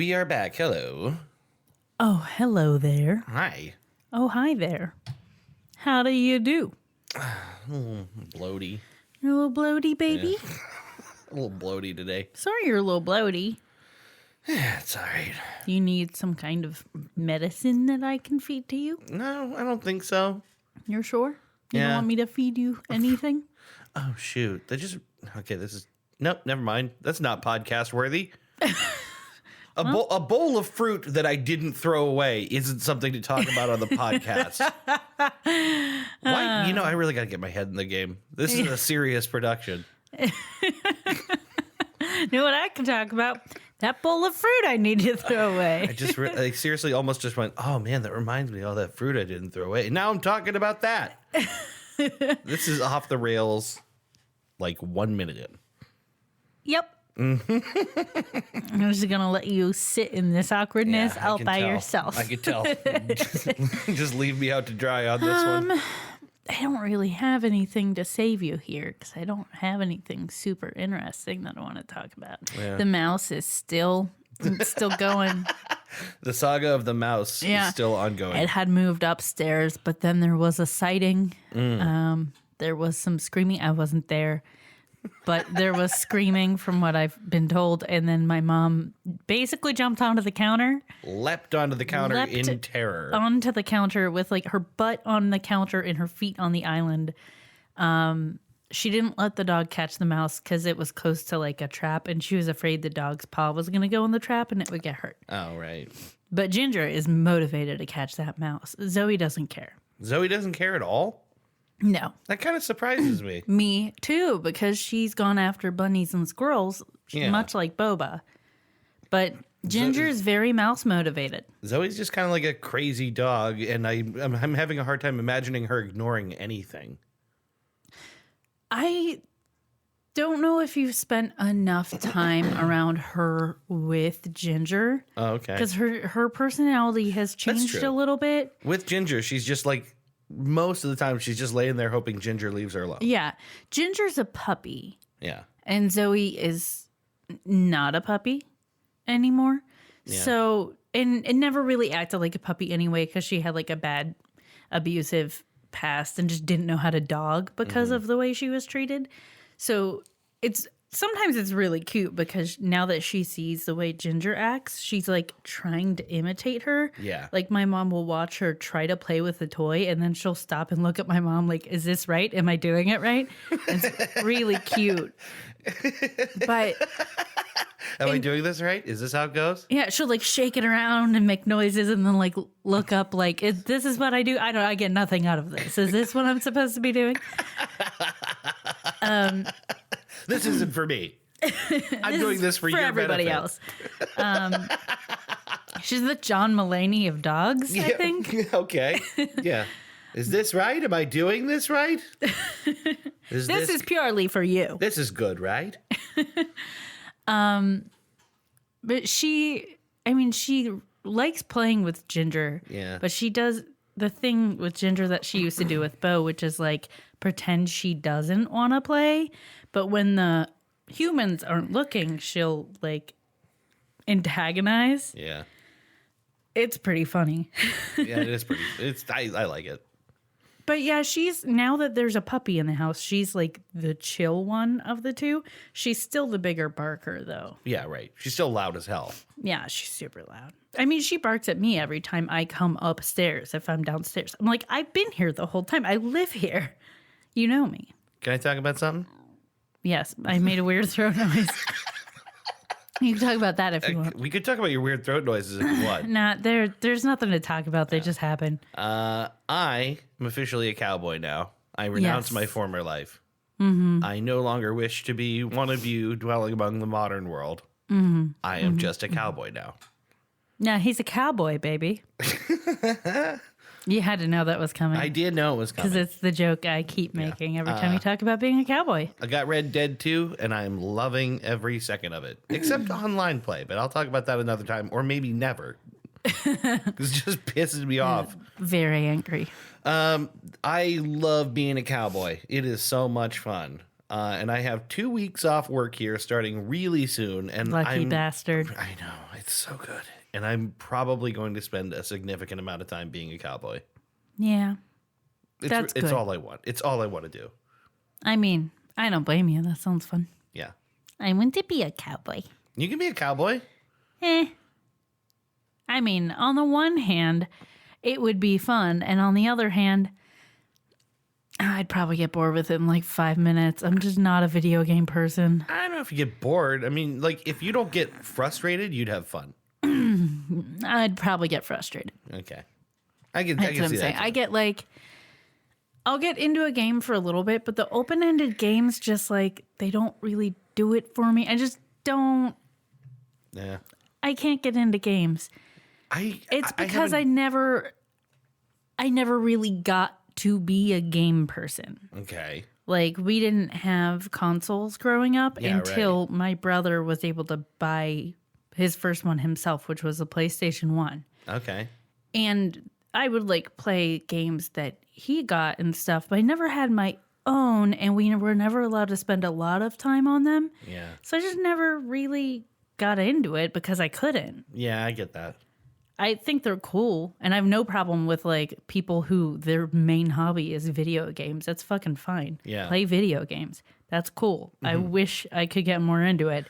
we are back. Hello. Oh, hello there. Hi. Oh, hi there. How do you do? Bloaty. You're a little bloaty, baby? Yeah. A little bloaty today. Sorry you're a little bloaty. Yeah, it's all right. Do you need some kind of medicine that I can feed to you? No, I don't think so. You're sure? You don't Yeah. want me to feed you anything? Oh, shoot. Okay, this is... Nope, never mind. That's not podcast worthy. A bowl of fruit that I didn't throw away isn't something to talk about on the podcast. Why? I really got to get my head in the game. This is a serious production. Know what I can talk about? That bowl of fruit I need to throw away. I just seriously almost just went, oh man, that reminds me of all that fruit I didn't throw away. And now I'm talking about that. This is off the rails like 1 minute in. Yep. I'm just going to let you sit in this awkwardness all by yourself. I could tell. Just leave me out to dry on this one. I don't really have anything to save you here because I don't have anything super interesting that I want to talk about. Yeah. The mouse is still going. The saga of the mouse is still ongoing. It had moved upstairs, but then there was a sighting. There was some screaming. I wasn't there, but there was screaming from what I've been told. And then my mom basically jumped onto the counter. Leapt onto the counter in terror. Onto the counter with like her butt on the counter and her feet on the island. She didn't let the dog catch the mouse because it was close to like a trap, and she was afraid the dog's paw was going to go in the trap and it would get hurt. Oh, right. But Ginger is motivated to catch that mouse. Zoe doesn't care. Zoe doesn't care at all? No. That kind of surprises me. Me too, because she's gone after bunnies and squirrels, much like Boba. But Ginger's very mouse motivated. Zoe's just kind of like a crazy dog, and I'm having a hard time imagining her ignoring anything. I don't know if you've spent enough time around her with Ginger. Oh, okay. Because her personality has changed a little bit. With Ginger, she's just like, most of the time, she's just laying there hoping Ginger leaves her alone. Yeah. Ginger's a puppy. Yeah. And Zoe is not a puppy anymore. Yeah. So, and it never really acted like a puppy anyway, because she had like a bad abusive past and just didn't know how to dog because of the way she was treated. So sometimes it's really cute because now that she sees the way Ginger acts, she's like trying to imitate her. Yeah. Like my mom will watch her try to play with the toy and then she'll stop and look at my mom like, is this right? Am I doing it right? It's really cute. But am I doing this right? Is this how it goes? Yeah, she'll like shake it around and make noises and then like look up like, this is what I do. I get nothing out of this. Is this what I'm supposed to be doing? This isn't for me. I'm doing this for your everybody benefit. else. She's the John Mulaney of dogs, I think. Okay. Yeah. Is this right? Am I doing this right? This is purely for you. This is good, right? But she likes playing with Ginger. Yeah. But she does the thing with Ginger that she used to do with Bo, which is like pretend she doesn't want to play. But when the humans aren't looking, she'll like antagonize. Yeah. It's pretty funny. Yeah, it is pretty. I like it. But yeah, now that there's a puppy in the house, she's like the chill one of the two. She's still the bigger barker, though. Yeah, right. She's still loud as hell. Yeah, she's super loud. I mean, she barks at me every time I come upstairs if I'm downstairs. I'm like, I've been here the whole time. I live here. You know me. Can I talk about something? Yes, I made a weird throat noise. You can talk about that if you want. We could talk about your weird throat noises if you want. Nah, there's nothing to talk about. They just happen. I am officially a cowboy now. I renounce my former life. Mm-hmm. I no longer wish to be one of you dwelling among the modern world. Mm-hmm. I am just a cowboy now. Nah, he's a cowboy, baby. You had to know that was coming. I did know it was coming. Because it's the joke I keep making every time you talk about being a cowboy. I got Red Dead 2, and I'm loving every second of it. Except online play, but I'll talk about that another time, or maybe never. Because it just pisses me off. Very angry. I love being a cowboy. It is so much fun. And I have 2 weeks off work here starting really soon. And Lucky bastard. I know. It's so good. And I'm probably going to spend a significant amount of time being a cowboy. Yeah. That's good. It's all I want. It's all I want to do. I mean, I don't blame you. That sounds fun. Yeah. I want to be a cowboy. You can be a cowboy. I mean, on the one hand, it would be fun. And on the other hand, I'd probably get bored with it in like 5 minutes. I'm just not a video game person. I don't know if you get bored. I mean, like, if you don't get frustrated, you'd have fun. I'd probably get frustrated. Okay. I can That's what see I'm saying. that. I get like, I'll get into a game for a little bit, but the open-ended games just like, they don't really do it for me. I just don't. Yeah. I can't get into games. It's because I never really got to be a game person. Okay. Like, we didn't have consoles growing up until right. my brother was able to buy his first one himself, which was a PlayStation 1. Okay. And I would like play games that he got and stuff, but I never had my own, and we were never allowed to spend a lot of time on them. Yeah. So I just never really got into it because I couldn't. Yeah, I get that. I think they're cool, and I have no problem with like people who their main hobby is video games. That's fucking fine. Yeah. Play video games. That's cool. I wish I could get more into it.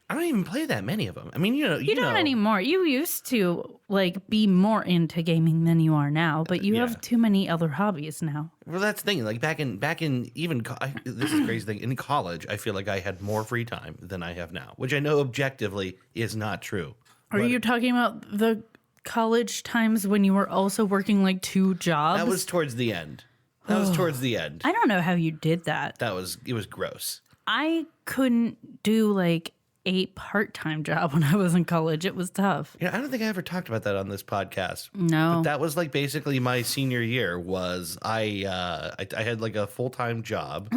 I don't even play that many of them. I mean, You don't anymore. You used to like be more into gaming than you are now, but you have too many other hobbies now. Well, that's the thing. Like back in even this is a crazy thing. In college, I feel like I had more free time than I have now, which I know objectively is not true. Are you talking about the college times when you were also working like 2 jobs? That was towards the end. That was towards the end. I don't know how you did that. It was gross. I couldn't do like a part-time job when I was in college. It was tough. I don't think I ever talked about that on this podcast. No. But that was like basically my senior year was I had like a full-time job.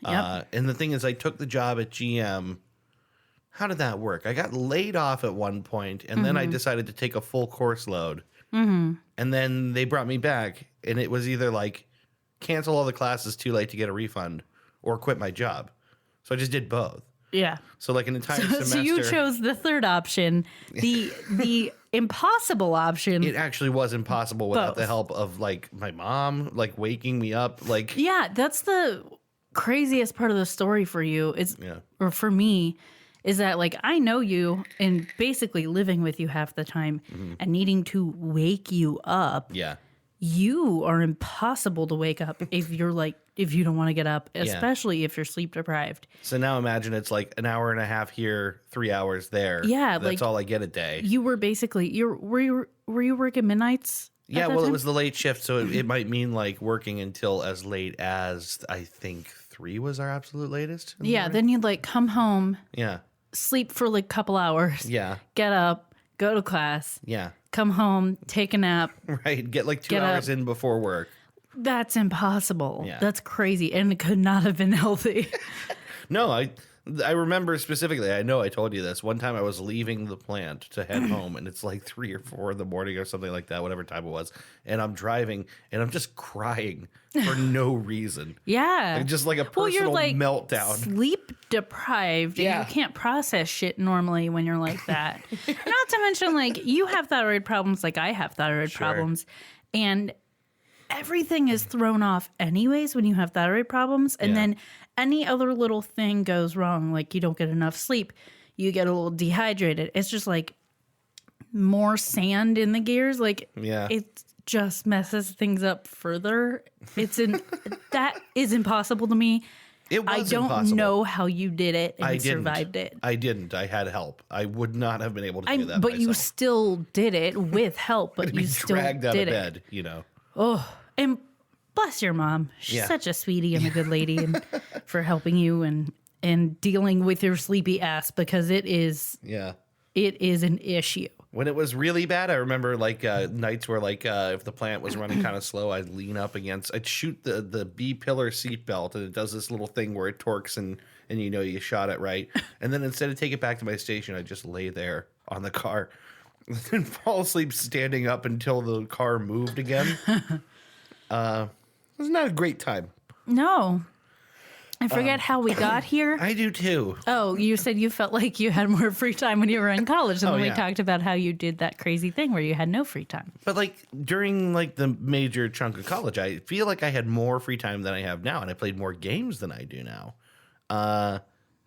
And the thing is, I took the job at GM. How did that work? I got laid off at one point, and then I decided to take a full course load. And then they brought me back, and it was either like cancel all the classes too late to get a refund or quit my job. So I just did both. Yeah. So like an entire semester. So you chose the third option, the impossible option. It actually was impossible without Both. the help of like my mom, like waking me up. Like, Yeah, that's the craziest part of the story for you. Or for me, is that like I know you and basically living with you half the time and needing to wake you up. yeah, You are impossible to wake up if you don't want to get up, especially if you're sleep deprived. so now imagine it's like an hour and a half here, 3 hours there. Yeah, that's like, all I get a day. You were basically were you working midnights? Yeah, at that well, it time? was the late shift, so it might mean like working until as late as I think 3 was our absolute latest. in the Yeah, morning. then you'd like come home, Yeah, sleep for like a couple hours, yeah, get up, go to class, yeah. come home, take a nap. Right, get like 2 Get hours up. in before work. That's impossible. Yeah. That's crazy, and it could not have been healthy. No, I remember specifically. I know I told you this one time. I was leaving the plant to head home, and it's like 3 or 4 in the morning or something like that, whatever time it was. And I'm driving, and I'm just crying for no reason. Yeah, Like, just like a personal you're like meltdown. sleep deprived. Yeah. And you can't process shit normally when you're like that. Not to mention, like you have thyroid problems, like I have thyroid problems, and everything is thrown off anyways when you have thyroid problems, and then any other little thing goes wrong, like you don't get enough sleep, you get a little dehydrated. It's just like more sand in the gears. Like it just messes things up further. That is impossible to me. It was I don't impossible. know how you did it and I didn't. survived it. I didn't. I had help. I would not have been able to do that. But you myself. still did it with help. But I'd you be still dragged out did of it. bed. You know. Oh, and bless your mom. She's Yeah. such a sweetie and a good lady, and for helping you and dealing with your sleepy ass, because it is an issue. When it was really bad, I remember like nights where like if the plant was running kind of slow, I'd lean up against, I'd shoot the B pillar seatbelt, and it does this little thing where it torques and you know you shot it right, and then instead of take it back to my station, I'd just lay there on the car and fall asleep standing up until the car moved again. It was not a great time. No. I forget how we got here. I do too. Oh, you said you felt like you had more free time when you were in college. And then we yeah. talked about how you did that crazy thing where you had no free time. But like during like the major chunk of college, I feel like I had more free time than I have now, and I played more games than I do now.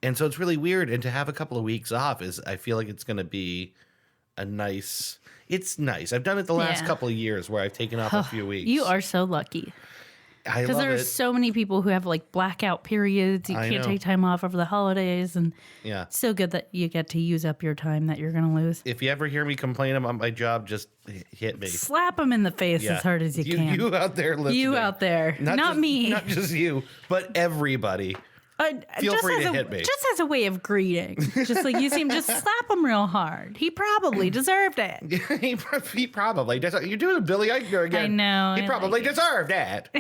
And so it's really weird. And to have a couple of weeks off I feel like it's going to be it's nice. I've done it the last couple of years where I've taken off a few weeks. You are so lucky. Because there are so many people who have like blackout periods. You can't take time off over the holidays. And it's so good that you get to use up your time that you're going to lose. If you ever hear me complain about my job, just hit me. Slap them in the face as hard as you can. You out there listening. You out there. Not me. Not just you, but everybody. Feel free to hit me. Just as a way of greeting. Just like you see him, just slap him real hard. He probably deserved it. he probably does. You're doing a Billy Eichner again. I know. He probably deserved it.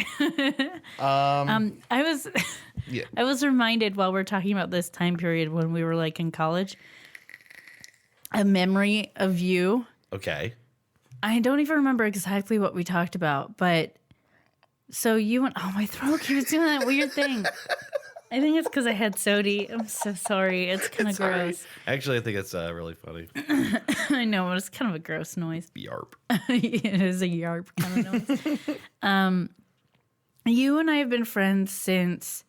I was reminded while we're talking about this time period when we were like in college, a memory of you. Okay. I don't even remember exactly what we talked about, but so you went, my throat keeps doing that weird thing. I think it's because I had sody. I'm so sorry. It's kind of gross. Actually, I think it's really funny. I know, but it's kind of a gross noise. Yarp. It is a yarp kind of noise. You and I have been friends since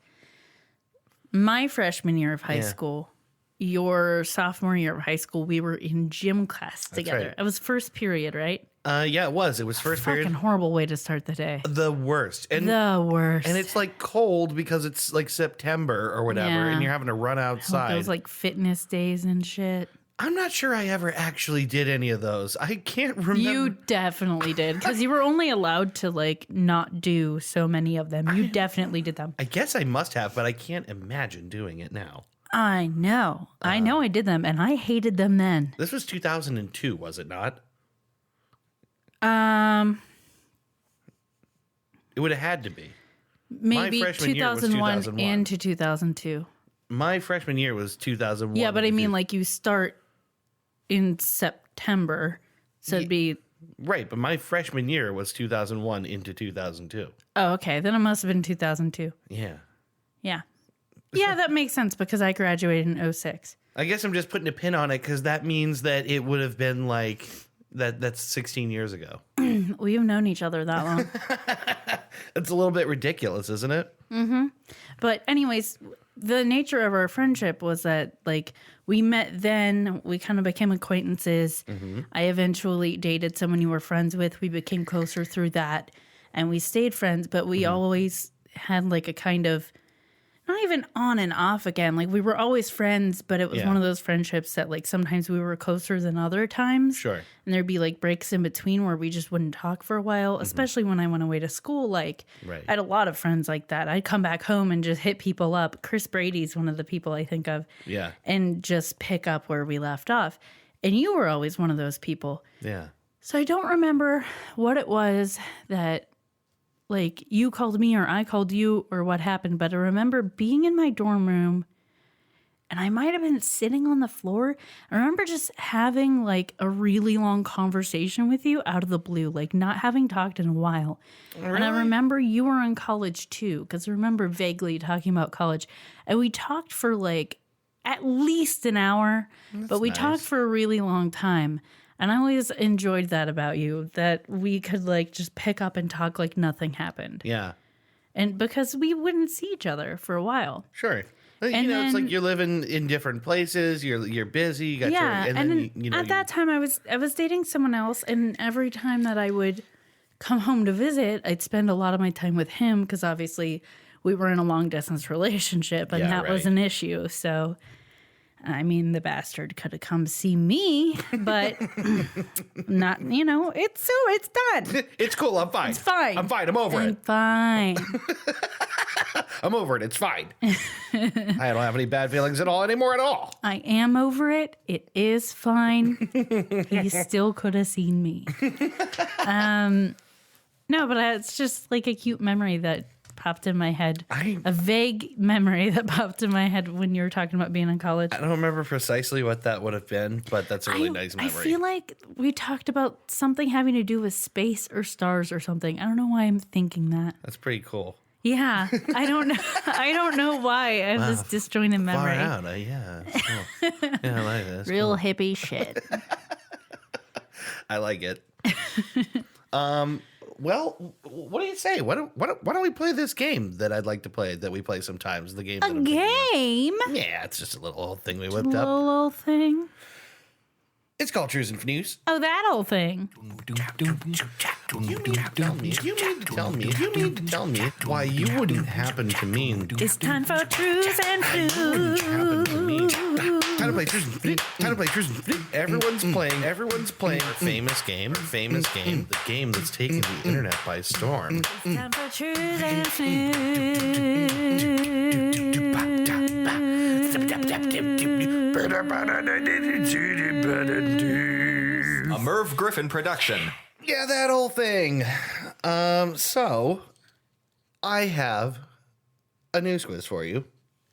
my freshman year of high school. Your sophomore year of high school, we were in gym class together. Right. It was first period, right? Yeah, it was. It was first period. Fucking horrible way to start the day. The worst. The worst. And it's like cold because it's like September or whatever, and you're having to run outside. Those like fitness days and shit. I'm not sure I ever actually did any of those. I can't remember. You definitely did because you were only allowed to like not do so many of them. You definitely did them. I guess I must have, but I can't imagine doing it now. I know. I know I did them, and I hated them then. This was 2002, was it not? It would have had to be. Maybe 2001 into 2002. My freshman year was 2001. Yeah, but I mean, like you start in September, so it'd be right. But my freshman year was 2001 into 2002. Oh, okay. Then it must have been 2002. Yeah. Yeah. Yeah, that makes sense because I graduated in 2006. I guess I'm just putting a pin on it because that means that it would have been like that's 16 years ago. We've known each other that long. It's a little bit ridiculous, isn't it? Mm-hmm. But anyways, the nature of our friendship was that like we met then, we kind of became acquaintances. Mm-hmm. I eventually dated someone you were friends with. We became closer through that and we stayed friends, but we always had like a kind of not even on and off again. Like we were always friends, but it was one of those friendships that like sometimes we were closer than other times. Sure. And there'd be like breaks in between where we just wouldn't talk for a while, especially when I went away to school. Like I had a lot of friends like that. I'd come back home and just hit people up. Chris Brady's one of the people I think of. Yeah. And just pick up where we left off. And you were always one of those people. Yeah. So I don't remember what it was that like you called me or I called you or what happened, but I remember being in my dorm room and I might have been sitting on the floor. I remember just having like a really long conversation with you out of the blue, like not having talked in a while. Really? And I remember you were in college too, because I remember vaguely talking about college. And we talked for like at least an hour, but we talked for a really long time. And I always enjoyed that about you, that we could like just pick up and talk like nothing happened. Yeah. And because we wouldn't see each other for a while. Sure. And it's like you're living in different places. You're busy. You got at that time I was dating someone else, and every time that I would come home to visit, I'd spend a lot of my time with him because obviously we were in a long distance relationship, and that was an issue. So. I mean, the bastard could have come see me, but not, it's done. It's cool. I'm fine. It's fine. I'm fine. I'm over it. Fine. I'm over it. It's fine. I don't have any bad feelings at all anymore at all. I am over it. It is fine. He still could have seen me. No, but it's just like a cute memory that popped in my head. A vague memory that popped in my head when you were talking about being in college. I don't remember precisely what that would have been, but that's a really nice memory. I feel like we talked about something having to do with space or stars or something. I don't know why I'm thinking that. That's pretty cool. Yeah, I don't know. I don't know why I have this disjointed Far memory. out. Yeah. Cool. Yeah, I like this. Real hippie shit. I like it. Well, what do you say? Why don't we play this game that I'd like to play that we play sometimes? The game. A game? Yeah, it's just a little old thing we A whipped up. little old thing. It's called Truths and News. Oh, that old thing. You need to tell me why you wouldn't happen to mean. It's time for Truths and Happen to me. News. Time to play Truths and News. Everyone's playing a famous game, the game that's taken the internet by storm. It's time for Truths and A Merv Griffin production. Yeah, that old thing. So I have a news quiz for you.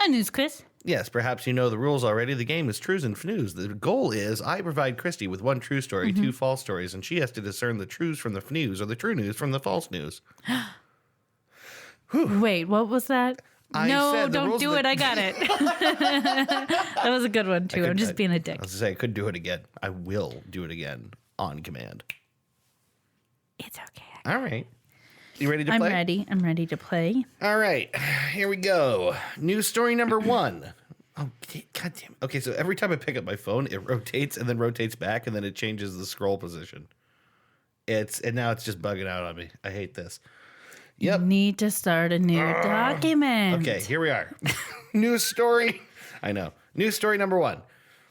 A news quiz. Yes, perhaps you know the rules already. The game is Truths and News. The goal is I provide Christy with one true story, two false stories, and she has to discern the truths from the news or the true news from the false news. Wait, what was that? I No, said the don't rules do of it. the- I got it. That was a good one, too. I'm just being a dick. I was to say I could do it again. I will do it again on command. It's okay. All right. You ready to I'm play? ready. I'm ready to play. All right, here we go. News story number one. Oh, God damn it. Okay, so every time I pick up my phone, it rotates and then rotates back and then it changes the scroll position. And now it's just bugging out on me. I hate this. Yep. Need to start a new document. Okay, here we are. News story. I know. News story number one.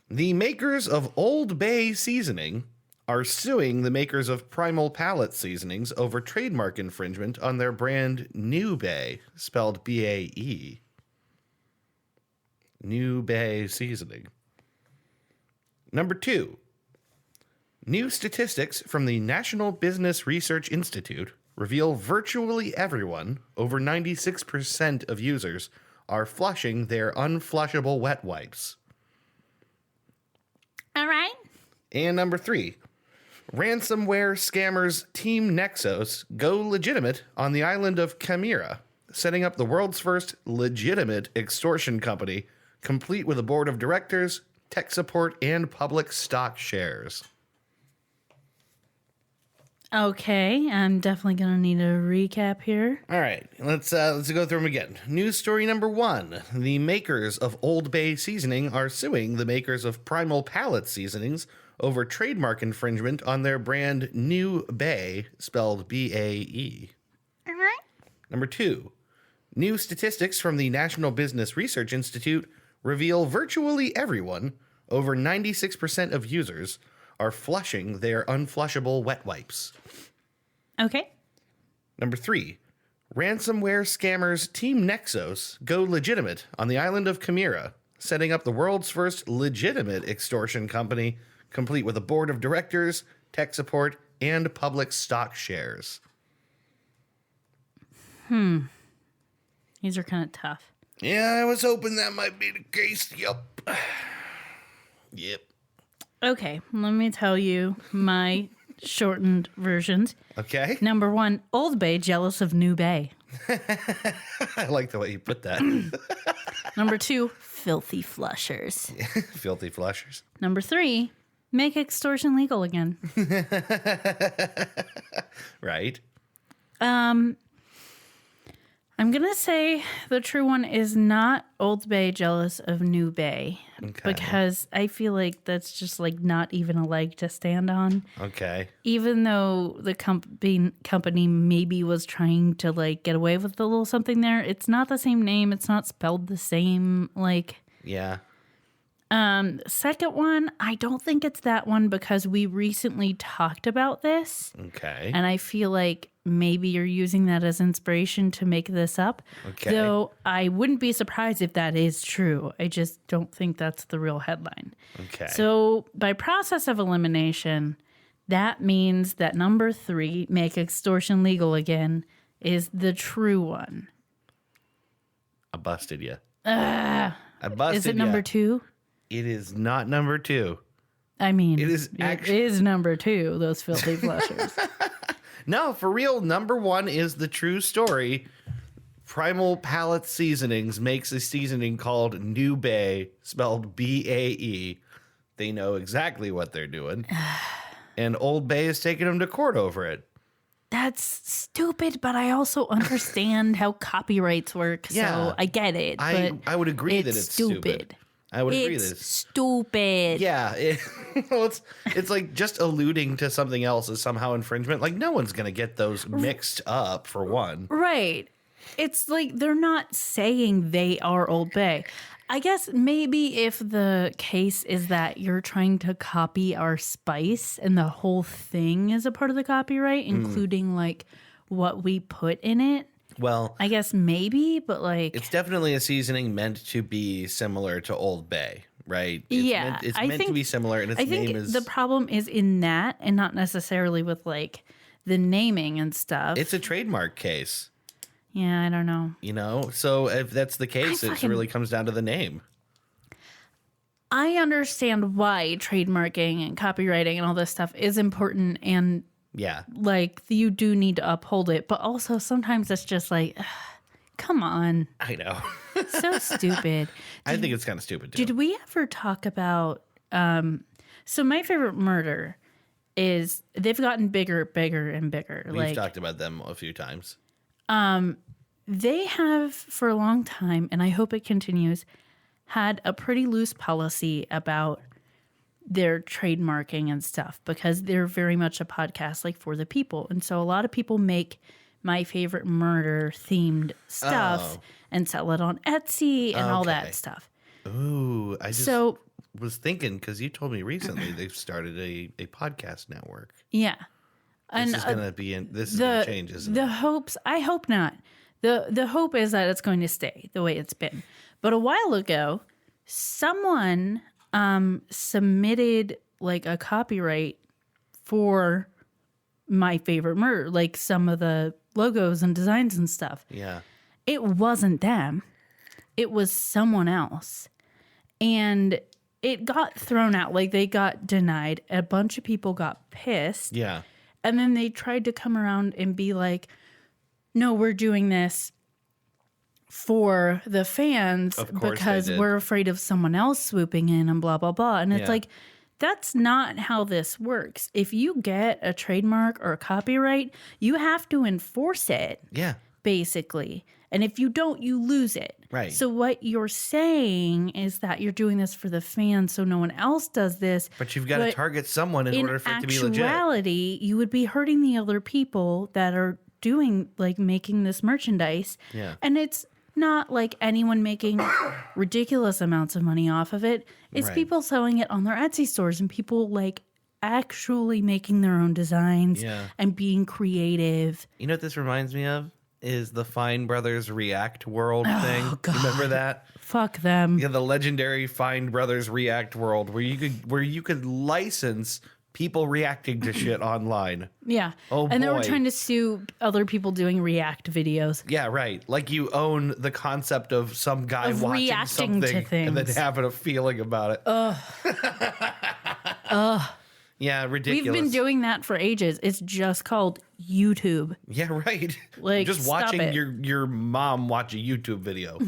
The makers of Old Bay seasoning are suing the makers of Primal Palate seasonings over trademark infringement on their brand New Bay, spelled B-A-E. New Bay seasoning. Number two. New statistics from the National Business Research Institute reveal virtually everyone, over 96% of users, are flushing their unflushable wet wipes. All right. And number three, ransomware scammers Team Nexos go legitimate on the island of Chimera, setting up the world's first legitimate extortion company, complete with a board of directors, tech support, and public stock shares. Okay, I'm definitely gonna need a recap here. All right, let's go through them again. News story number one. The makers of Old Bay seasoning are suing the makers of Primal Palate seasonings over trademark infringement on their brand New Bay, spelled B-A-E. All right. Number two. New statistics from the National Business Research Institute reveal virtually everyone, over 96% of users, are flushing their unflushable wet wipes. Okay. Number three, ransomware scammers Team Nexos go legitimate on the island of Chimera, setting up the world's first legitimate extortion company, complete with a board of directors, tech support, and public stock shares. These are kind of tough. Yeah, I was hoping that might be the case. Yep. Yep. Okay, let me tell you my shortened versions. Okay. Number one, Old Bay jealous of New Bay. I like the way you put that. Number two, filthy flushers. Filthy flushers. Number three, make extortion legal again. Right. I'm going to say the true one is not Old Bay jealous of New Bay. Okay. Because I feel like that's just like not even a leg to stand on. Okay. Even though the company maybe was trying to like get away with a little something there, it's not the same name. It's not spelled the same. Like, Yeah. second one, I don't think it's that one because we recently talked about this. Okay. And I feel like maybe you're using that as inspiration to make this up. Okay. Though I wouldn't be surprised if that is true. I just don't think that's the real headline. Okay. So by process of elimination, that means that number three, make extortion legal again, is the true one. I busted you. I busted Is it number ya. two? It is not number two. I mean, It is it is number two, those filthy flushers. No, for real, number one is the true story. Primal Palate Seasonings makes a seasoning called New Bay, spelled B-A-E. They know exactly what they're doing. And Old Bay is taking them to court over it. That's stupid, but I also understand how copyrights work, so I get it. I would agree that it's stupid. I would agree that it's stupid. Yeah, it's like just alluding to something else is somehow infringement. Like no one's gonna get those mixed up for one. Right. It's like they're not saying they are Old Bay. I guess maybe if the case is that you're trying to copy our spice and the whole thing is a part of the copyright, including like what we put in it. Well, I guess maybe, but like it's definitely a seasoning meant to be similar to Old Bay, right? It's meant to be similar, and its name is. The problem is in that, and not necessarily with like the naming and stuff. It's a trademark case. Yeah, I don't know. You know, so if that's the case, it really comes down to the name. I understand why trademarking and copywriting and all this stuff is important, and like you do need to uphold it, but also sometimes it's just like, ugh, come on. I know. So stupid. I think it's kind of stupid too. Did we ever talk about, so my favorite murder is, they've gotten bigger and bigger. We've talked about them a few times. They have for a long time, and I hope it continues, had a pretty loose policy about their trademarking and stuff, because they're very much a podcast like for the people. And so a lot of people make my favorite murder themed stuff and sell it on Etsy and all that stuff. Ooh, I just was thinking, because you told me recently they've started a podcast network. Yeah. This is going to be this is going to change, isn't it? The hopes, I hope not. The hope is that it's going to stay the way it's been. But a while ago, someone submitted like a copyright for my favorite murder, like some of the logos and designs and stuff. Yeah. It wasn't them. It was someone else. And it got thrown out. Like they got denied. A bunch of people got pissed. Yeah. And then they tried to come around and be like, no, we're doing this for the fans because we're afraid of someone else swooping in and blah, blah, blah. And it's like, that's not how this works. If you get a trademark or a copyright, you have to enforce it. Yeah. Basically. And if you don't, you lose it. Right. So what you're saying is that you're doing this for the fans so no one else does this. But you've got to target someone in order for it to be legit. In actuality, you would be hurting the other people that are doing, like, making this merchandise. Yeah. And it's not like anyone making ridiculous amounts of money off of it. It's people selling it on their Etsy stores and people, like, actually making their own designs and being creative. You know what this reminds me of? Is the Fine Brothers React World thing. God. Remember that? Fuck them. Yeah, the legendary Fine Brothers React World where you could license people reacting to shit online. Yeah. Oh, and they were boy. trying to sue other people doing React videos. Yeah, right. Like you own the concept of some guy Of watching reacting to something and then things. having a feeling about it. Ugh. Yeah, ridiculous. We've been doing that for ages. It's just called YouTube. Yeah, right. Like, just stop watching it. your mom watch a YouTube video.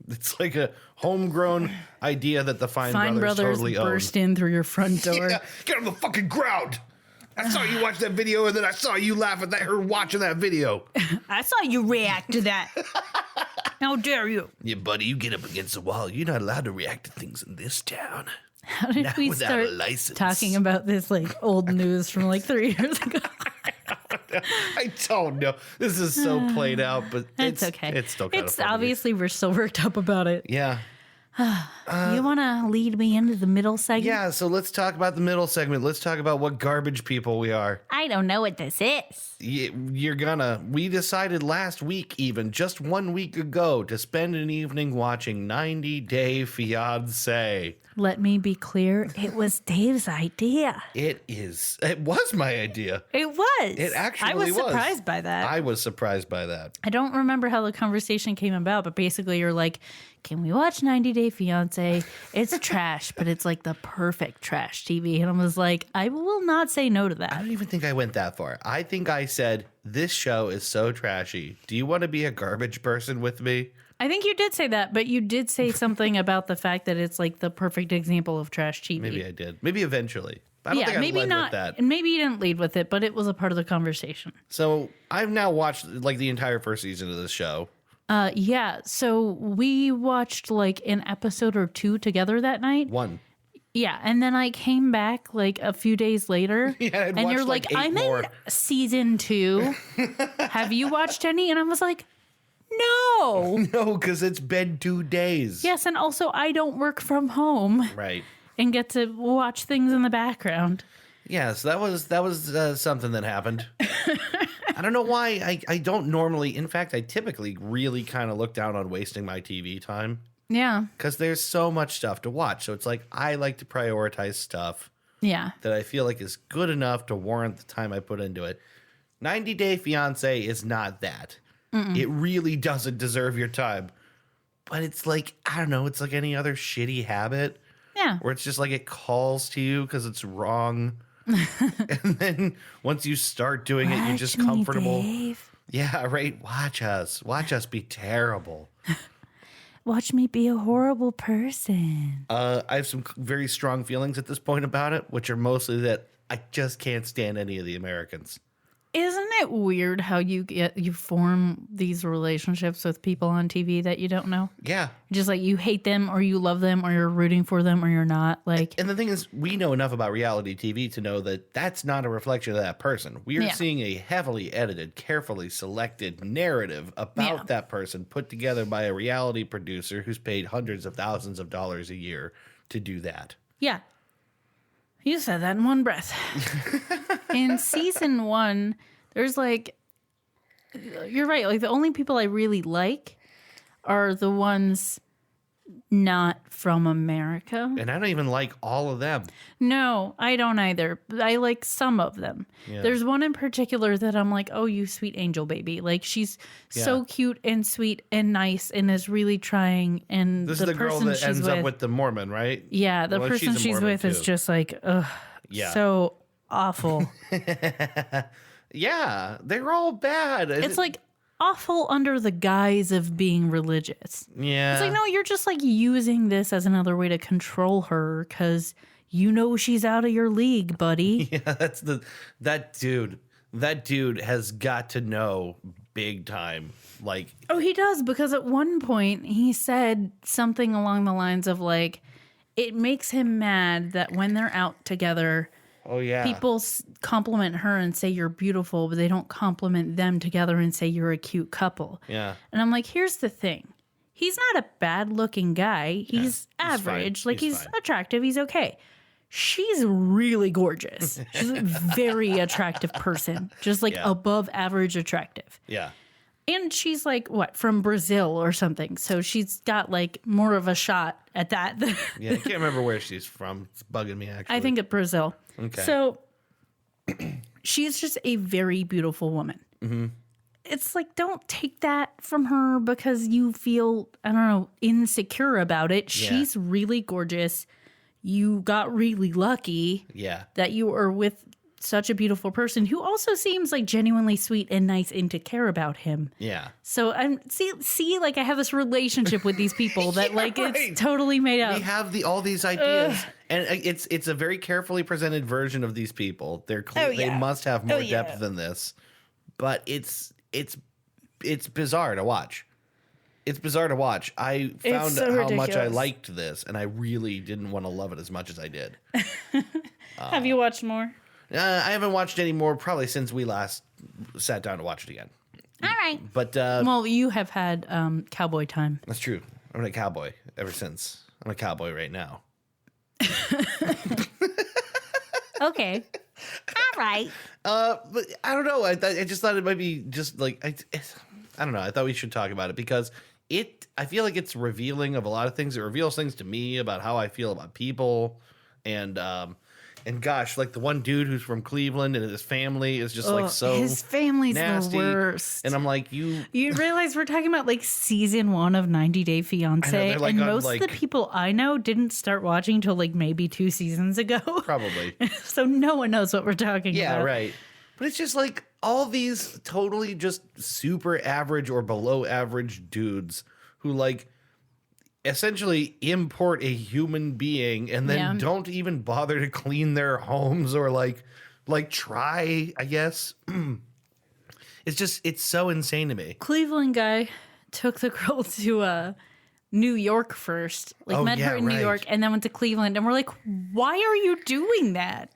It's like a homegrown idea that the Fine Brothers totally own. burst in through your front door. Yeah, get on the fucking ground. I saw you watch that video, and then I saw you laugh at her watching that video. I saw you react to that. How dare you? Yeah, buddy, you get up against the wall. You're not allowed to react to things in this town. How did Not we without start a license. talking about this like old news from like 3 years ago? I don't know. This is so played out, but It's okay. It's still kind of It's funny. obviously we're still worked up about it. Yeah. You want to lead me into the middle segment? Yeah, so let's talk about the middle segment. Let's talk about what garbage people we are. I don't know what this is. We decided last week, even just 1 week ago, to spend an evening watching 90 Day Fiancé. Let me be clear. It was Dave's idea. It was my idea. It was. It actually I was. was surprised by that. I was surprised by that. I don't remember how the conversation came about, but basically you're like, can we watch 90 Day Fiance? It's trash, but it's like the perfect trash TV. And I was like, I will not say no to I that. don't even think I went that far. I think I said, this show is so trashy. Do you want to be a garbage person with me? I think you did say that, but you did say something about the fact that it's like the perfect example of trash TV. Maybe I did. Maybe eventually. I don't think maybe I led not. with that. And maybe you didn't lead with it, but it was a part of the conversation. So I've now watched like the entire first season of this show. Yeah. So we watched like an episode or two together that night. One. Yeah, and then I came back like a few days later, Yeah, I'd and you're watched, like, like, 8 I'm more. in season 2. Have you watched any? And I was like, no. No, because it's been 2 days. Yes, and also I don't work from home Right. and get to watch things in the background. Yeah, so that was something that happened. I don't know why I don't normally. In fact, I typically really kind of look down on wasting my TV time Yeah, because there's so much stuff to watch. So it's like I like to prioritize stuff yeah, that I feel like is good enough to warrant the time I put into it. 90 Day Fiance is not that. It really doesn't deserve your time. But it's like, I don't know, it's like any other shitty habit yeah. where it's just like it calls to you because it's wrong. And then once you start doing it, you're just Watch me, comfortable. Dave. Yeah, right. Watch us be terrible. Watch me be a horrible person. I have some very strong feelings at this point about it, which are mostly that I just can't stand any of the Americans. Isn't it weird how you form these relationships with people on TV that you don't know? Yeah. Just like you hate them or you love them or you're rooting for them or you're not. Like, And the thing is, we know enough about reality TV to know that that's not a reflection of that person. We are Yeah. seeing a heavily edited, carefully selected narrative about Yeah. that person put together by a reality producer who's paid hundreds of thousands of dollars a year to do that. yeah. You said that in one breath. In season 1, there's like, you're right. Like the only people I really like are the ones not from America. And I don't even like all of them. No, I don't either. I like some of them. Yeah. There's one in particular that I'm like, oh, you sweet angel baby. Like she's so Yeah. cute and sweet and nice and is really trying. And This is the girl person that she's ends up with the Mormon, right? yeah, the Well, person a she's Mormon, with is too. just like, ugh, Yeah. so awful. Yeah, they're all bad. It's like awful under the guise of being religious. yeah. It's like, no, you're just like using this as another way to control her because you know she's out of your league, buddy. Yeah, that's that dude. That dude has got to know big time. Like, Oh, he does, because at one point he said something along the lines of like, it makes him mad that when they're out together, oh yeah, people compliment her and say you're beautiful, but they don't compliment them together and say you're a cute couple. yeah. And I'm like, here's the thing. He's not a bad looking guy. He's average. fine. Like He's he's fine. attractive. He's okay. She's really gorgeous. She's a very attractive person. Just like Yeah. above average attractive. Yeah. And she's like, what, from Brazil or something. So she's got like more of a shot at that. Yeah, I can't remember where she's from. It's bugging me, actually. I think at Brazil. Okay. So she's just a very beautiful woman. Mm-hmm. It's like, don't take that from her because you feel, I don't know, insecure about it. Yeah. She's really gorgeous. You got really lucky Yeah. that you are with such a beautiful person who also seems like genuinely sweet and nice and to care about him. Yeah. So I'm see, like I have this relationship with these people that like right. it's totally made up. We have all these ideas, and it's a very carefully presented version of these people. They're they must have more depth than this, but it's bizarre to watch. It's bizarre to watch. I found so how much I ridiculous. liked this, and I really didn't want to love it as much as I did. Have you watched more? I haven't watched any more probably since we last sat down to watch it again. All right. But Well, you have had cowboy time. that's true. I'm a cowboy ever since. I'm a cowboy right now. Okay. All right. But I don't know. I just thought it might be just like I don't know. I thought we should talk about it because I feel like it's revealing of a lot of things. It reveals things to me about how I feel about people, and And gosh, like the one dude who's from Cleveland and his family is just like so his family's nasty. the worst. And I'm like, you realize we're talking about like season 1 of 90 Day Fiance, like and on, most of the people I know didn't start watching till like maybe 2 seasons ago. probably. So no one knows what we're talking about. Yeah, right. But it's just like all these totally just super average or below average dudes who like essentially import a human being and then don't even bother to clean their homes or like try, I guess. It's so insane to me. Cleveland guy took the girl to New York first, like met her in New York, and then went to Cleveland, and we're like, why are you doing that?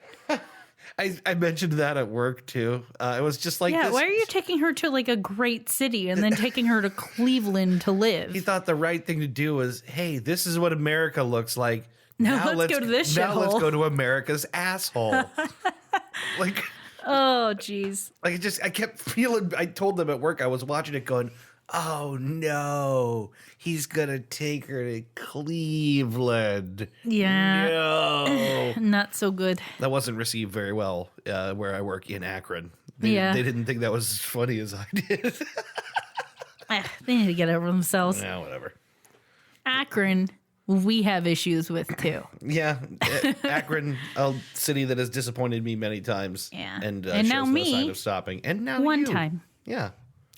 I mentioned that at work too. It was just like, why are you taking her to like a great city and then taking her to Cleveland to live? He thought the right thing to do was, hey, this is what America looks like. Now let's go to this Now shithole. let's go to America's asshole. Like, oh, jeez. like I kept feeling. I told them at work I was watching it, going, oh no, he's gonna take her to Cleveland. Yeah. No. Not so good. That wasn't received very well where I work in Akron. They didn't think that was as funny as I did. They need to get over themselves. Yeah, whatever. Akron, we have issues with too. Yeah, Akron, a city that has disappointed me many times. Yeah. And And now shows no me, sign of stopping. And now One you. time. Yeah.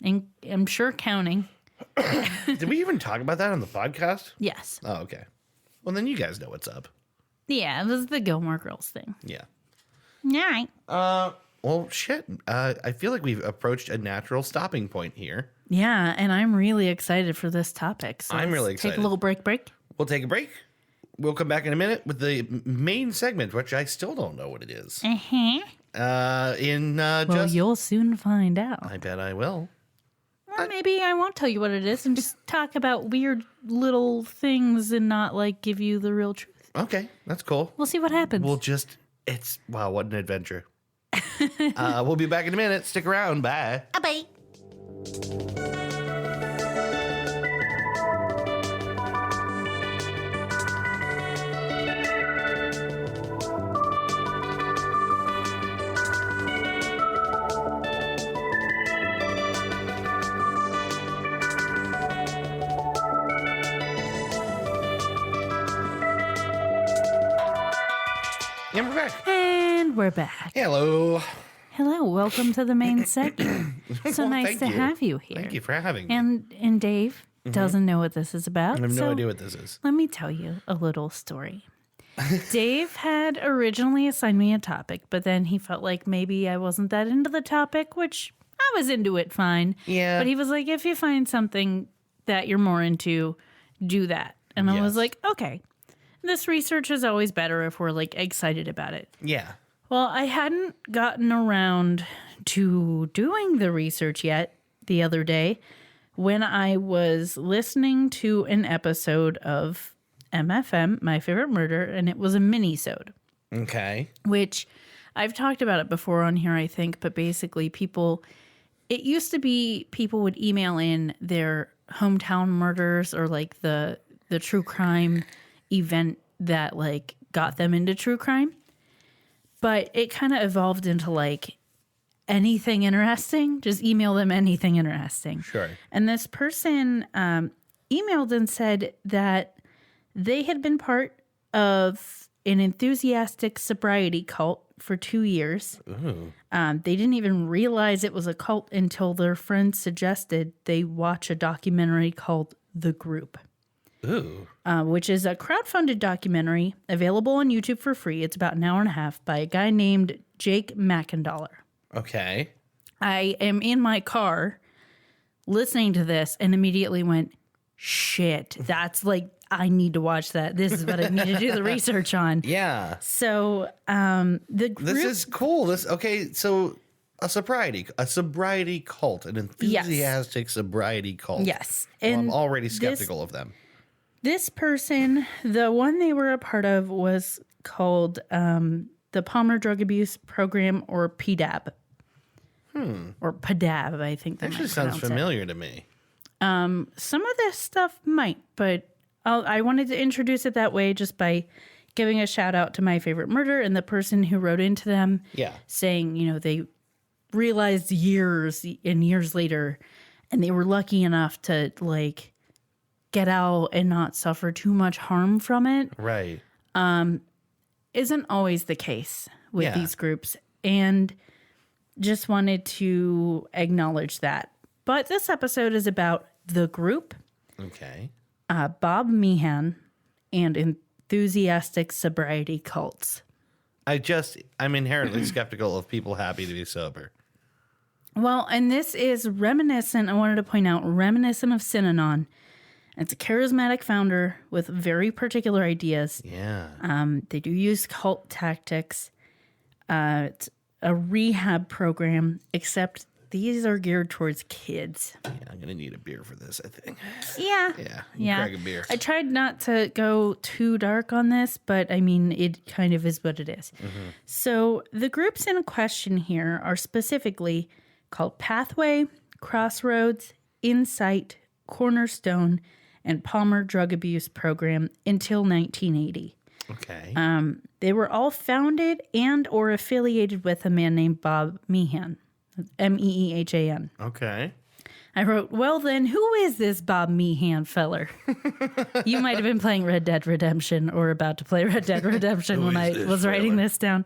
And I'm sure counting. Did we even talk about that on the podcast? Yes. Oh, okay. Well, then you guys know what's up. Yeah, it was the Gilmore Girls thing. Yeah. All right. Well, shit. I feel like we've approached a natural stopping point here. Yeah, and I'm really excited for this topic. So I'm let's really Take excited. a little break. We'll take a break. We'll come back in a minute with the main segment, which I still don't know what it is. Uh-huh. Well, You'll you'll soon find out. I bet I will. Or maybe I won't tell you what it is and just talk about weird little things and not like give you the real truth. Okay, that's cool. We'll see what happens. Wow, what an adventure. We'll be back in a minute. Stick around. Bye. Bye. And we're back. And we're back. Hello. Hello, welcome to the main segment. So Well, nice thank to you. have you here. Thank you for having me. And Dave doesn't know what this is about. I have no so idea what this is. Let me tell you a little story. Dave had originally assigned me a topic, but then he felt like maybe I wasn't that into the topic, which I was into it fine. Yeah. But he was like, if you find something that you're more into, do that. And I was Yes. like, okay. This research is always better if we're like excited about it. Yeah. Well, I hadn't gotten around to doing the research yet the other day when I was listening to an episode of MFM, My Favorite Murder, and it was a mini-sode, Okay. which I've talked about it before on here, I think, but basically it used to be people would email in their hometown murders or like the true crime event that like got them into true crime. But it kind of evolved into like anything interesting. Just email them anything interesting. Sure. And this person emailed and said that they had been part of an enthusiastic sobriety cult for 2 years. They didn't even realize it was a cult until their friends suggested they watch a documentary called The Group. Ooh. Which is a crowdfunded documentary available on YouTube for free. It's about an hour and a half by a guy named Jake McIndoller. Okay. I am in my car listening to this and immediately went, shit, that's like, I need to watch that. This is what I need to do the research on. Yeah. So the group... This is cool. So a sobriety cult, an enthusiastic sobriety cult. Yes. Well, And I'm already skeptical of them. This person, the one they were a part of was called the Palmer Drug Abuse Program, or PDAB. Or PDAB, I think that Actually might sounds pronounce it. familiar to me. Some of this stuff might, but I wanted to introduce it that way just by giving a shout out to My Favorite Murder and the person who wrote into them. Yeah. Saying, they realized years and years later, and they were lucky enough to like get out and not suffer too much harm from it. Right. Isn't always the case with these groups. And just wanted to acknowledge that. But this episode is about the group, Okay. Bob Meehan, and enthusiastic sobriety cults. I'm inherently skeptical of people happy to be sober. Well, and this is reminiscent, I wanted to point out, reminiscent of Synanon. It's a charismatic founder with very particular ideas. Yeah. They do use cult tactics. It's a rehab program, except these are geared towards kids. Yeah, I'm going to need a beer for this, I think. Yeah. Yeah. Crack a beer. I tried not to go too dark on this, but I mean, it kind of is what it is. Mm-hmm. So the groups in question here are specifically called Pathway, Crossroads, Insight, Cornerstone, and Palmer Drug Abuse Program until 1980. Okay. They were all founded and or affiliated with a man named Bob Meehan, Meehan. Okay. I wrote, well, then, who is this Bob Meehan feller? You might have been playing Red Dead Redemption or about to play Red Dead Redemption when I was writing this down.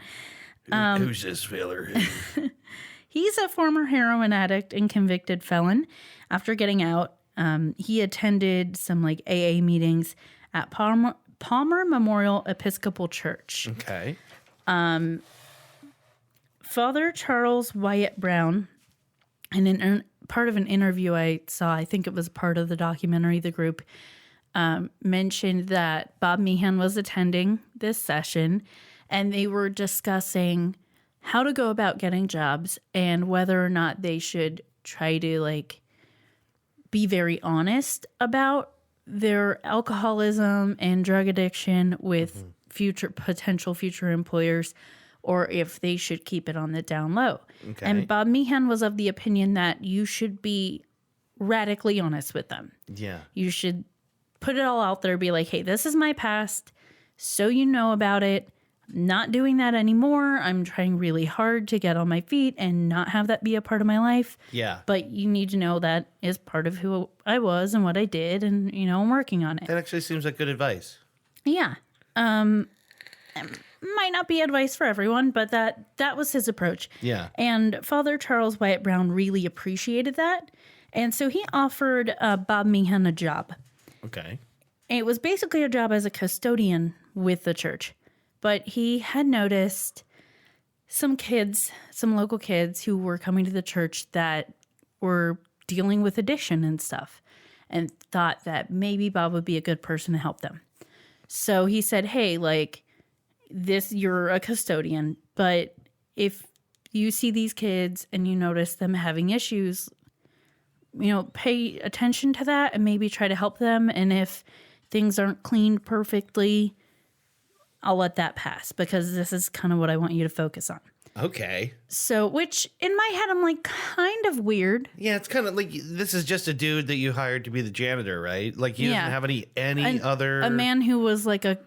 Who's this feller? He's a former heroin addict and convicted felon. After getting out, he attended some like AA meetings at Palmer Memorial Episcopal Church. Okay. Father Charles Wyatt Brown, in part of an interview I saw, I think it was part of the documentary, The Group, mentioned that Bob Meehan was attending this session and they were discussing how to go about getting jobs and whether or not they should try to like be very honest about their alcoholism and drug addiction with potential future employers, or if they should keep it on the down low. Okay. And Bob Meehan was of the opinion that you should be radically honest with them. Yeah. You should put it all out there, be like, hey, this is my past, so you know about it. Not doing that anymore. I'm trying really hard to get on my feet and not have that be a part of my life. Yeah. But you need to know that is part of who I was and what I did, and, I'm working on it. That actually seems like good advice. Yeah. Might not be advice for everyone, but that was his approach. Yeah. And Father Charles Wyatt Brown really appreciated that. And so he offered Bob Meehan a job. Okay. It was basically a job as a custodian with the church. But he had noticed some local kids who were coming to the church that were dealing with addiction and stuff, and thought that maybe Bob would be a good person to help them. So he said, hey, like, you're a custodian, but if you see these kids and you notice them having issues, pay attention to that and maybe try to help them. And if things aren't cleaned perfectly, I'll let that pass because this is kind of what I want you to focus on. Okay. So, which in my head, I'm like, kind of weird. Yeah, it's kind of like this is just a dude that you hired to be the janitor, right? Like he doesn't have any other... A man who was like a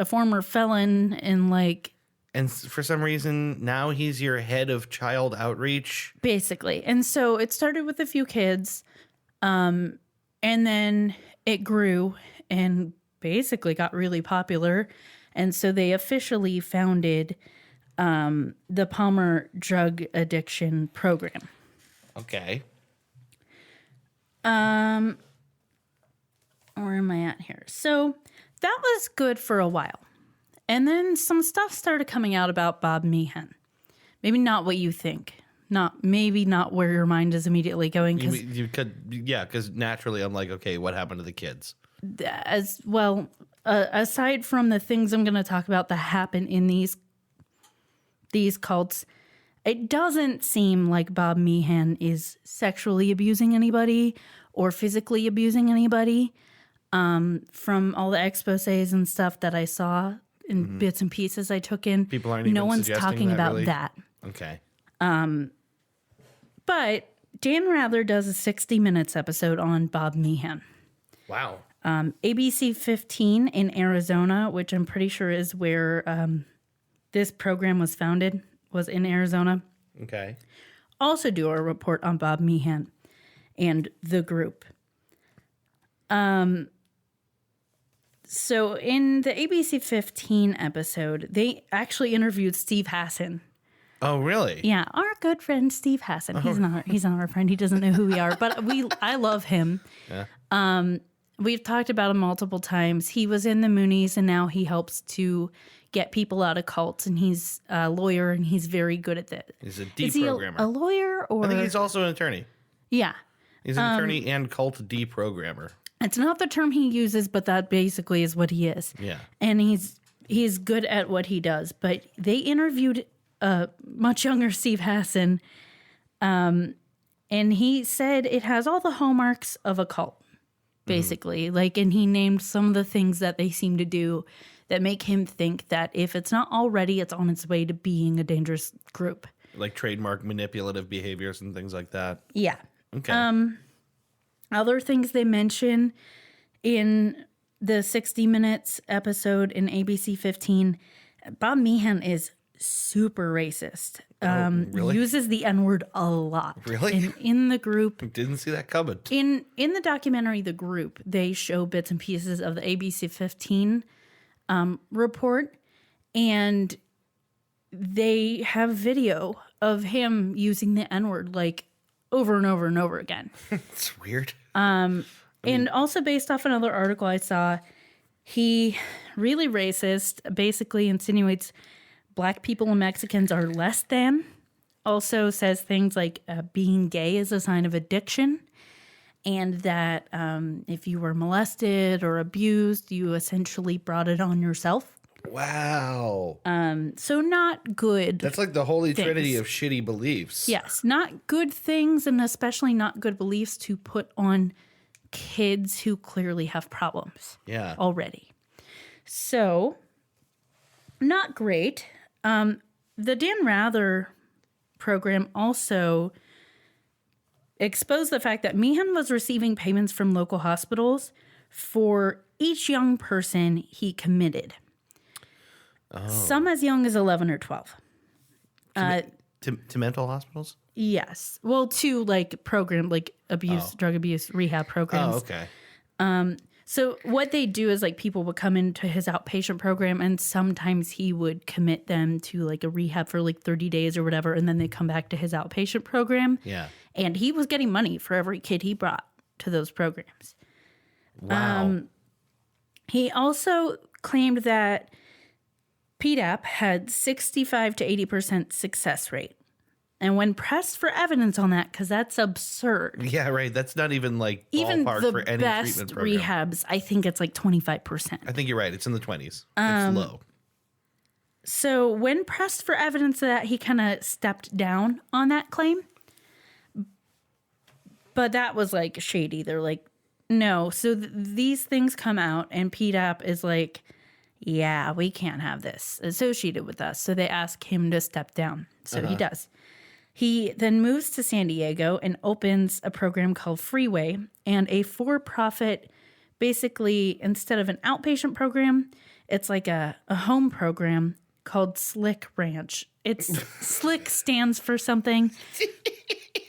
former felon and like... And for some reason, now he's your head of child outreach. Basically. And so it started with a few kids, and then it grew and basically got really popular. And so they officially founded the Palmer Drug Addiction Program. Okay. Where am I at here? So that was good for a while. And then some stuff started coming out about Bob Meehan. Maybe not what you think. Maybe not where your mind is immediately going. Because naturally I'm like, okay, what happened to the kids? As well, aside from the things I'm going to talk about that happen in these cults, it doesn't seem like Bob Meehan is sexually abusing anybody or physically abusing anybody. From all the exposés and stuff that I saw in bits and pieces I took in, people aren't even no one's talking about really? that. Okay. But Dan Rather does a 60 Minutes episode on Bob Meehan. Wow. ABC 15 in Arizona, which I'm pretty sure is where this program was founded, was in Arizona. Okay. Also do a report on Bob Meehan and the group. So in the ABC 15 episode, they actually interviewed Steve Hassan. Oh, really? Yeah, our good friend Steve Hassan. He's not our friend. He doesn't know who we are, but I love him. Yeah. We've talked about him multiple times. He was in the Moonies, and now he helps to get people out of cults, and he's a lawyer, and he's very good at that. He's a Is he deprogrammer. a lawyer, or I think he's also an attorney. Yeah. He's an attorney and cult deprogrammer. It's not the term he uses, but that basically is what he is. Yeah. And he's good at what he does. But they interviewed a much younger Steve Hassan, and he said it has all the hallmarks of a cult, basically. And he named some of the things that they seem to do that make him think that if it's not already, it's on its way to being a dangerous group. Like trademark manipulative behaviors and things like that. Yeah. Okay. Other things they mention in the 60 Minutes episode in ABC 15, Bob Meehan is super racist. Really? Uses the N-word a lot. Really? In the group. Didn't see that coming. In the documentary The Group, they show bits and pieces of the ABC 15 report, and they have video of him using the N-word over and over and over again. It's weird. And also based off another article I saw, he really racist, basically insinuates black people and Mexicans are less than. Also says things like being gay is a sign of addiction, and that if you were molested or abused, you essentially brought it on yourself. Wow. So not good. That's like the holy trinity of shitty beliefs. Yes, not good things, and especially not good beliefs to put on kids who clearly have problems already. So, not great. The Dan Rather program also exposed the fact that Meehan was receiving payments from local hospitals for each young person he committed. Some as young as 11 or 12. To mental hospitals? Yes. Well, to program, abuse, drug abuse, rehab programs. Oh, okay. So what they do is people would come into his outpatient program, and sometimes he would commit them to a rehab for 30 days or whatever. And then they come back to his outpatient program. Yeah. And he was getting money for every kid he brought to those programs. Wow. He also claimed that PDAP had 65 to 80% success rate. And when pressed for evidence on that, because that's absurd. Yeah, right. That's not even Even ballpark the for any best treatment program. rehabs, I think it's 25%. I think you're right. It's in the 20s. It's low. So when pressed for evidence of that, he kind of stepped down on that claim. But that was shady. They're no. So these things come out, and PDAP is yeah, we can't have this associated with us. So they ask him to step down. So he does. He then moves to San Diego and opens a program called Freeway, and a for-profit, basically, instead of an outpatient program, it's a home program called Slick Ranch. It's Slick stands for something.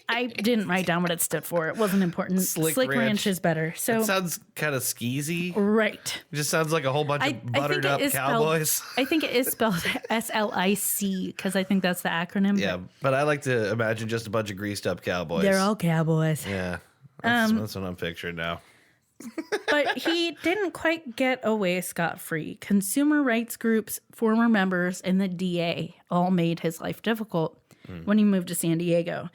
I didn't write down what it stood for. It wasn't important. Slick Ranch Ranch is better. So It sounds kind of skeezy. right. It just sounds like a whole bunch of buttered up cowboys. I think it is spelled SLIC because I think that's the acronym. Yeah, but I like to imagine just a bunch of greased up cowboys. They're all cowboys. Yeah, that's what I'm picturing now. But he didn't quite get away scot-free. Consumer rights groups, former members, and the DA all made his life difficult when he moved to San Diego.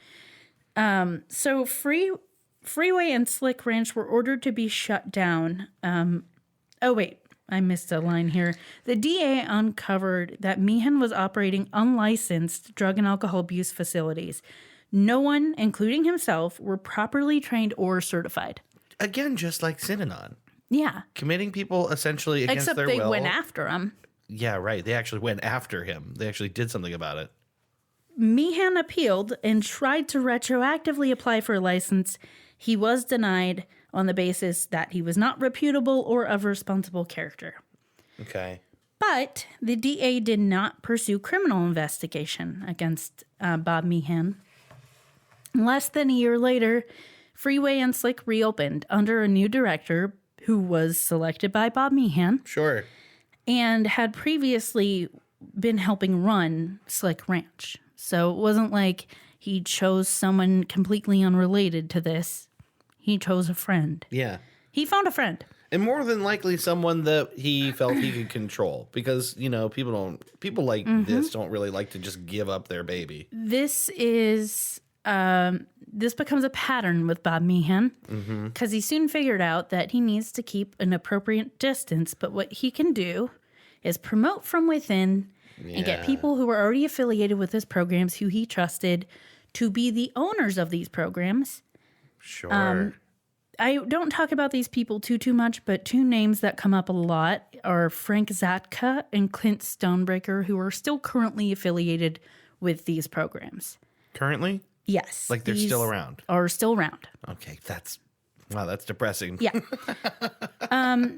So Freeway and Slick Ranch were ordered to be shut down. Oh, wait, I missed a line here. The DA uncovered that Meehan was operating unlicensed drug and alcohol abuse facilities. No one, including himself, were properly trained or certified. Again, just like Synanon. Yeah. Committing people essentially against Except their they will. went after him. Yeah, right. They actually went after him. They actually did something about it. Meehan appealed and tried to retroactively apply for a license. He was denied. on the basis that he was not reputable or of responsible character. Okay. But the DA did not pursue criminal investigation against Bob Meehan. Less than a year later, Freeway and Slick reopened under a new director who was selected by Bob Meehan Sure. and had previously been helping run Slick Ranch. So it wasn't like he chose someone completely unrelated to this. He chose a friend. Yeah. He found a friend. And more than likely someone that he felt he could control, because, people like this don't really like to just give up their baby. This becomes a pattern with Bob Meehan because he soon figured out that he needs to keep an appropriate distance. But what he can do is promote from within and get people who are already affiliated with his programs, who he trusted, to be the owners of these programs. Sure. I don't talk about these people too much, but two names that come up a lot are Frank Zatka and Clint Stonebreaker, who are still currently affiliated with these programs. Currently? Yes. Like they're still around? Are still around. Okay, that's depressing. Yeah.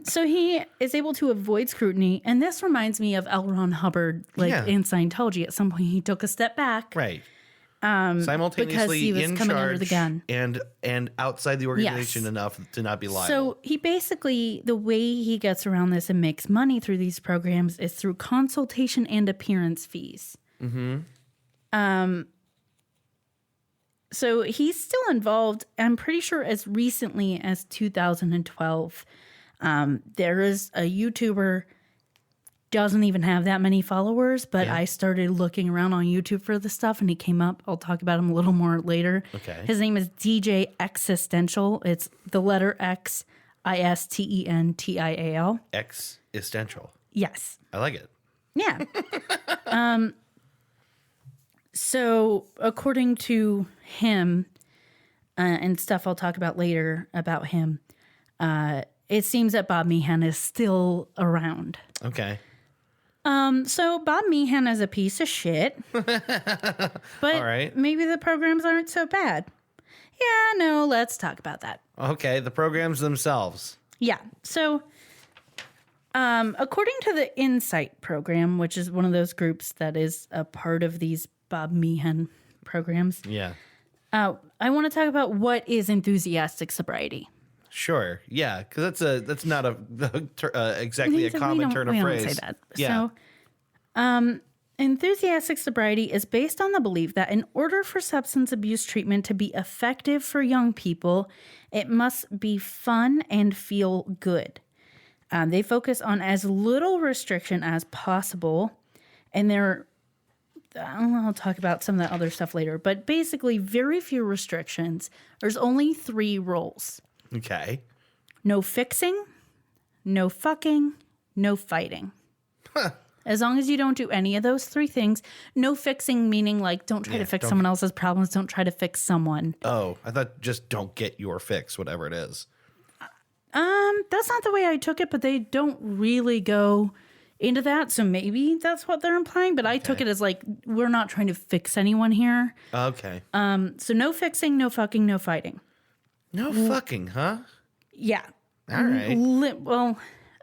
So he is able to avoid scrutiny, and this reminds me of L. Ron Hubbard, in Scientology. At some point, he took a step back. Right. Because he was in coming charge under the gun. and outside the organization enough to not be liable. So he basically, the way he gets around this and makes money through these programs is through consultation and appearance fees. So he's still involved, I'm pretty sure as recently as 2012. There is a YouTuber, doesn't even have that many followers, but I started looking around on YouTube for the stuff and he came up. I'll talk about him a little more later. Okay. His name is DJ Existential. It's the letter X, Istential. Existential. Yes. I like it. Yeah. So according to him, and stuff I'll talk about later about him, it seems that Bob Meehan is still around. Okay. So Bob Meehan is a piece of shit, but All right. maybe the programs aren't so bad. Yeah, no, let's talk about that. Okay, the programs themselves. Yeah. So, according to the Insight program, which is one of those groups that is a part of these Bob Meehan programs. Yeah. I want to talk about what is enthusiastic sobriety. Sure. Yeah, because that's not exactly a common turn of phrase. We don't say that. Yeah. So, enthusiastic sobriety is based on the belief that in order for substance abuse treatment to be effective for young people, it must be fun and feel good. They focus on as little restriction as possible, and I'll talk about some of the other stuff later, but basically very few restrictions. There's only 3 rules. Okay. No fixing, no fucking, no fighting. Huh. As long as you don't do any of those 3 things, no fixing meaning like don't try to fix someone else's problems, don't try to fix someone. Oh, I thought just don't get your fix, whatever it is. That's not the way I took it, but they don't really go into that, so maybe that's what they're implying, but I took it as like we're not trying to fix anyone here. Okay. So no fixing, no fucking, no fighting. No fucking, huh? Yeah. All right. Well,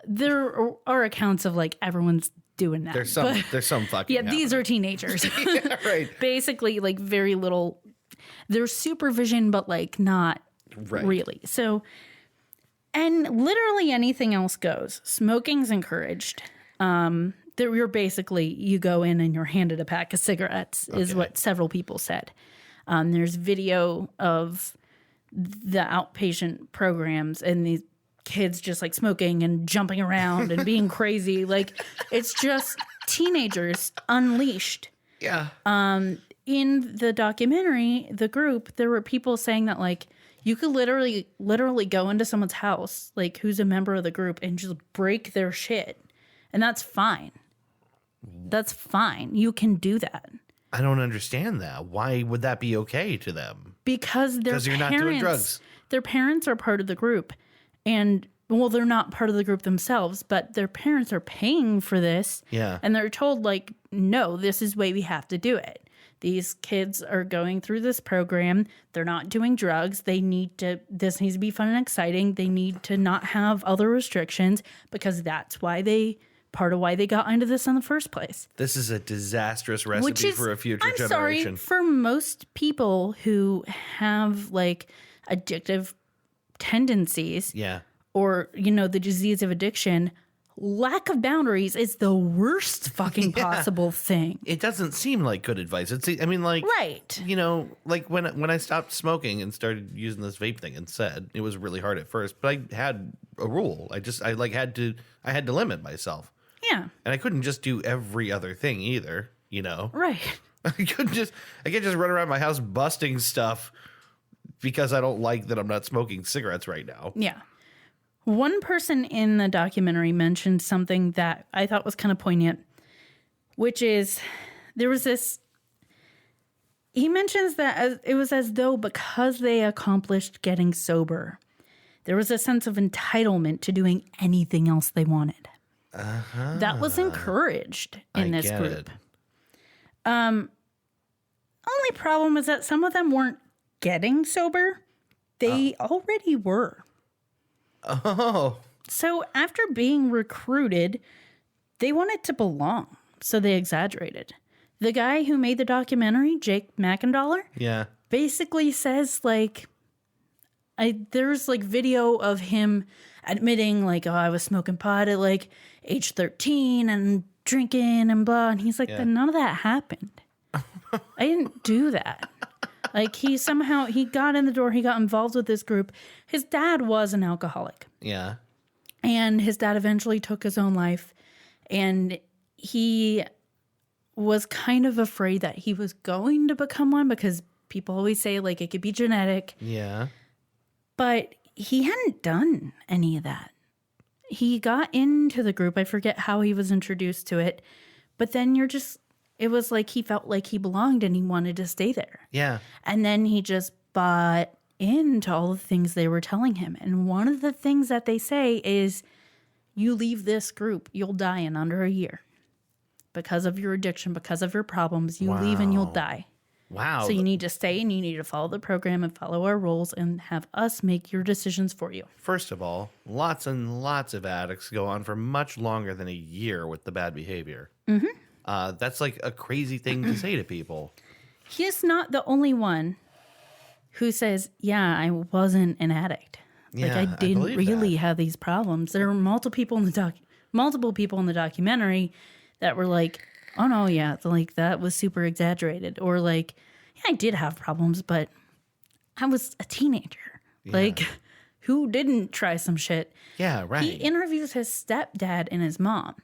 there are accounts of like everyone's doing that. There's some fucking. Yeah, these are teenagers. Yeah, right. Basically, like very little. There's supervision, but like not really. So, and literally anything else goes. Smoking's encouraged. You go in and you're handed a pack of cigarettes, is what several people said. There's video of the outpatient programs and these kids just like smoking and jumping around and being crazy. Like it's just teenagers unleashed. Yeah. In the documentary, the group, there were people saying that like you could literally go into someone's house, like who's a member of the group, and just break their shit. And that's fine. That's fine. You can do that. I don't understand that. Why would that be okay to them? Because you're not doing drugs. Their parents are part of the group. And, well, they're not part of the group themselves, but their parents are paying for this. Yeah. And they're told, like, no, this is the way we have to do it. These kids are going through this program. They're not doing drugs. This needs to be fun and exciting. They need to not have other restrictions because that's part of why they got into this in the first place. This is a disastrous recipe for a future generation. Sorry, for most people who have like addictive tendencies, or the disease of addiction, lack of boundaries is the worst fucking possible thing. It doesn't seem like good advice. Right. Like when I stopped smoking and started using this vape thing instead, it was really hard at first, but I had a rule. I had to limit myself. Yeah. And I couldn't just do every other thing either, Right. I can't just run around my house busting stuff because I don't like that I'm not smoking cigarettes right now. Yeah. One person in the documentary mentioned something that I thought was kind of poignant, which is he mentions that it was as though because they accomplished getting sober, there was a sense of entitlement to doing anything else they wanted. That was encouraged in this group. Only problem is that some of them weren't getting sober. They already were. Oh. So after being recruited, they wanted to belong. So they exaggerated. The guy who made the documentary, Jake McIndollar, basically says there's video of him admitting I was smoking pot at age 13 and drinking and blah. And he's like, but none of that happened. I didn't do that. He got in the door. He got involved with this group. His dad was an alcoholic. Yeah. And his dad eventually took his own life. And he was kind of afraid that he was going to become one because people always say it could be genetic. Yeah. But he hadn't done any of that. He got into the group. I forget how he was introduced to it. But then it was like he felt like he belonged and he wanted to stay there. Yeah. And then he just bought into all the things they were telling him. And one of the things that they say is, you leave this group, you'll die in under a year. Because of your addiction, because of your problems, you leave and you'll die. Wow. So you need to stay and you need to follow the program and follow our rules and have us make your decisions for you. First of all, lots and lots of addicts go on for much longer than a year with the bad behavior. Mm-hmm. That's a crazy thing to say to people. He is not the only one who says, yeah, I wasn't an addict. Yeah, I didn't really that. have these problems. There were multiple people in the documentary that were like, oh no, yeah, that was super exaggerated. Or yeah, I did have problems, but I was a teenager. Yeah. Who didn't try some shit? Yeah, right. He interviews his stepdad and his mom,